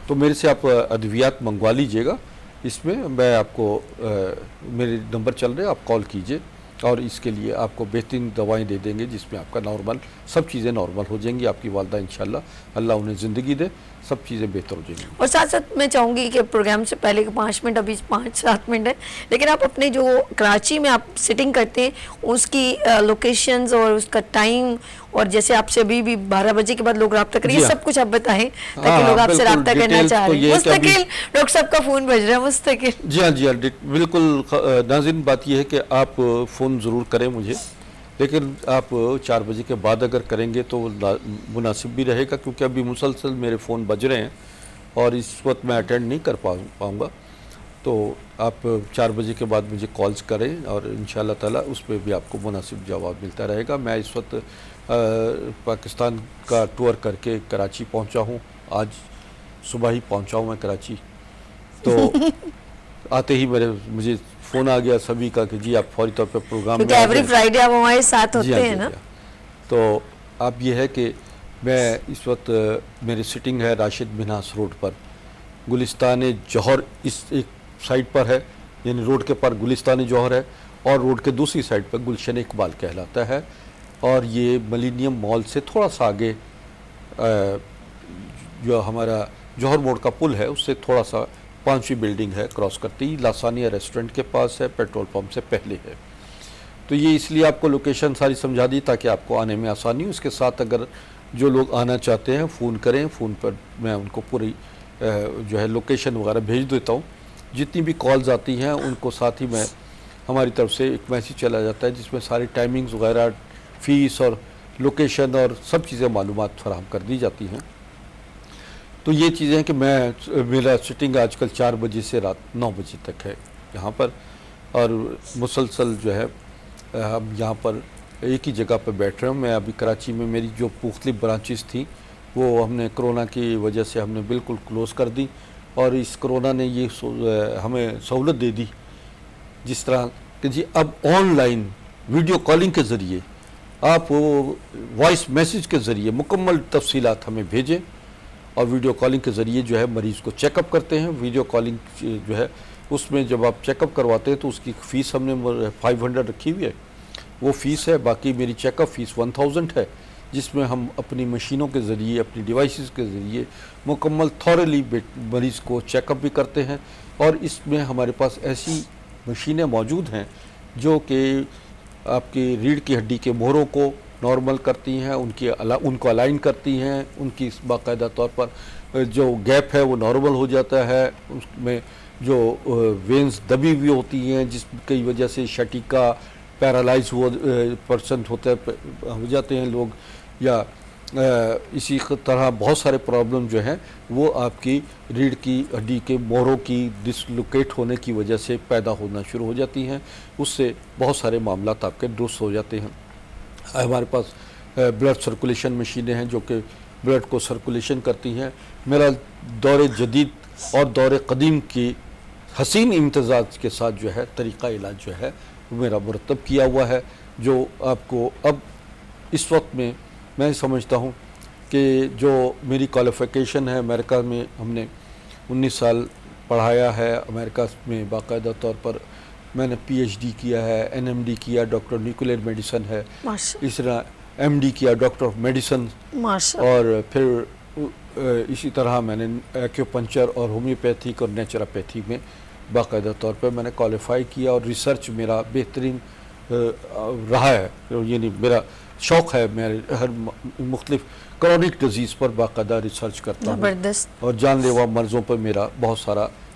تو میرے سے آپ ادویات منگوا لیجئے گا. اس میں آپ کو میرے نمبر چل رہے ہیں, آپ کال کیجئے اور اس کے لیے آپ کو بہترین دوائیں دے دیں گے جس میں آپ کا نارمل سب چیزیں نارمل ہو جائیں گی. آپ کی والدہ انشاءاللہ اللہ انہیں زندگی دے, سب چیزیں بہتر ہو جائیں گی. اور ساتھ ساتھ میں چاہوں گی کہ پروگرام سے پہلے 5 منٹ, ابھی 5-7 منٹ ہے, لیکن آپ اپنے جو کراچی میں آپ سٹنگ کرتے ہیں اس کی لوکیشنز اور اس کا ٹائم, اور جیسے آپ سے ابھی بھی 12 بجے کے بعد لوگ رابطہ کریں, یہ سب کچھ آپ بتائیں تاکہ لوگ آپ سے رابطہ کرنا چاہ رہے ہیں. مستقل ڈاکٹر صاحب کا فون بج رہا ہے, مستقل. جی ہاں, جی ہاں, بالکل. ناظرین, بات یہ ہے کہ آپ فون ضرور کریں مجھے, لیکن آپ 4 بجے کے بعد اگر کریں گے تو مناسب بھی رہے گا, کیونکہ ابھی مسلسل میرے فون بج رہے ہیں اور اس وقت میں اٹینڈ نہیں کر پاؤں گا. تو آپ 4 بجے کے بعد مجھے کالز کریں اور انشاءاللہ تعالی اس پہ بھی آپ کو مناسب جواب ملتا رہے گا. میں اس وقت پاکستان کا ٹور کر کے کراچی پہنچا ہوں, آج صبح ہی پہنچا ہوں میں کراچی. تو آتے ہی مجھے فون آ گیا سبھی کا کہ جی آپ فوری طور پہ پروگرام میں, کیونکہ ایوری فرائیڈے آپ ہمارے ساتھ ہوتے ہیں نا. تو اب یہ ہے کہ میں اس وقت میری سٹنگ ہے راشد منہاس روڈ پر, گلستان جوہر اس ایک سائٹ پر ہے, یعنی روڈ کے پر گلستان جوہر ہے اور روڈ کے دوسری سائٹ پر گلشن اقبال کہلاتا ہے. اور یہ ملینیم مال سے تھوڑا سا آگے جو ہمارا جوہر موڑ کا پل ہے اس سے تھوڑا سا 5ویں بلڈنگ ہے, کراس کرتی لاسانیہ ریسٹورنٹ کے پاس ہے, پیٹرول پمپ سے پہلے ہے. تو یہ اس لیے آپ کو لوکیشن ساری سمجھا دی تاکہ آپ کو آنے میں آسانی ہو. اس کے ساتھ اگر جو لوگ آنا چاہتے ہیں فون کریں, فون پر میں ان کو پوری جو ہے لوکیشن وغیرہ بھیج دیتا ہوں. جتنی بھی کالز آتی ہیں ان کو ساتھ ہی میں ہماری طرف سے ایک میسیج چلا جاتا ہے جس میں ساری ٹائمنگز وغیرہ, فیس اور لوکیشن اور سب چیزیں معلومات فراہم کر دی جاتی ہیں. تو یہ چیزیں ہیں کہ میرا سٹنگ آج کل 4 بجے سے رات 9 بجے تک ہے یہاں پر, اور مسلسل جو ہے ہم یہاں پر ایک ہی جگہ پہ بیٹھ رہے ہیں. میں ابھی کراچی میں میری جو مختلف برانچز تھیں وہ ہم نے کرونا کی وجہ سے ہم نے بالکل کلوز کر دی, اور اس کرونا نے یہ ہمیں سہولت دے دی جس طرح کہ جی اب آن لائن ویڈیو کالنگ کے ذریعے آپ وائس میسیج کے ذریعے مکمل تفصیلات ہمیں بھیجیں, اور ویڈیو کالنگ کے ذریعے جو ہے مریض کو چیک اپ کرتے ہیں. ویڈیو کالنگ جو ہے اس میں جب آپ چیک اپ کرواتے ہیں تو اس کی فیس ہم نے 500 رکھی ہوئی ہے, وہ فیس ہے. باقی میری چیک اپ فیس 1000 ہے, جس میں ہم اپنی مشینوں کے ذریعے, اپنی ڈیوائسز کے ذریعے مکمل تھورلی مریض کو چیک اپ بھی کرتے ہیں. اور اس میں ہمارے پاس ایسی مشینیں موجود ہیں جو کہ آپ کی ریڑھ کی ہڈی کے مہروں کو نارمل کرتی ہیں, ان کو الائن کرتی ہیں, ان کی باقاعدہ طور پر جو گیپ ہے وہ نارمل ہو جاتا ہے. اس میں جو وینز دبی ہوئی ہوتی ہیں جس کی وجہ سے شٹیکا پیرالائز پرسن ہو جاتے ہیں لوگ, یا اسی طرح بہت سارے پرابلم جو ہیں وہ آپ کی ریڑھ کی ہڈی کے مہروں کی ڈسلوکیٹ ہونے کی وجہ سے پیدا ہونا شروع ہو جاتی ہیں. اس سے بہت سارے معاملات آپ کے درست ہو جاتے ہیں. ہمارے پاس بلڈ سرکولیشن مشینیں ہیں جو کہ بلڈ کو سرکولیشن کرتی ہیں. میرا دور جدید اور دور قدیم کی حسین امتزاج کے ساتھ جو ہے طریقہ علاج جو ہے وہ میرا مرتب کیا ہوا ہے, جو آپ کو اب اس وقت میں سمجھتا ہوں کہ جو میری کوالیفیکیشن ہے, امریکہ میں ہم نے 19 سال پڑھایا ہے, امریکہ میں باقاعدہ طور پر میں نے پی ایچ ڈی کیا ہے, این ایم ڈی کیا, ڈاکٹر نیوکلیئر میڈیسن ہے, اس طرح ایم ڈی کیا ڈاکٹر آف میڈیسن, اور پھر اسی طرح میں نے ایکیوپنچر اور ہومیوپیتھک اور نیچروپیتھی میں باقاعدہ طور پر میں نے کوالیفائی کیا, اور ریسرچ میرا بہترین رہا ہے. یعنی میرا شوق ہے, میں ہر مختلف کرونک ڈیزیز پر باقاعدہ ریسرچ کرتا ہوں, اور جان لیوا مرضوں پر میرا بہت سارا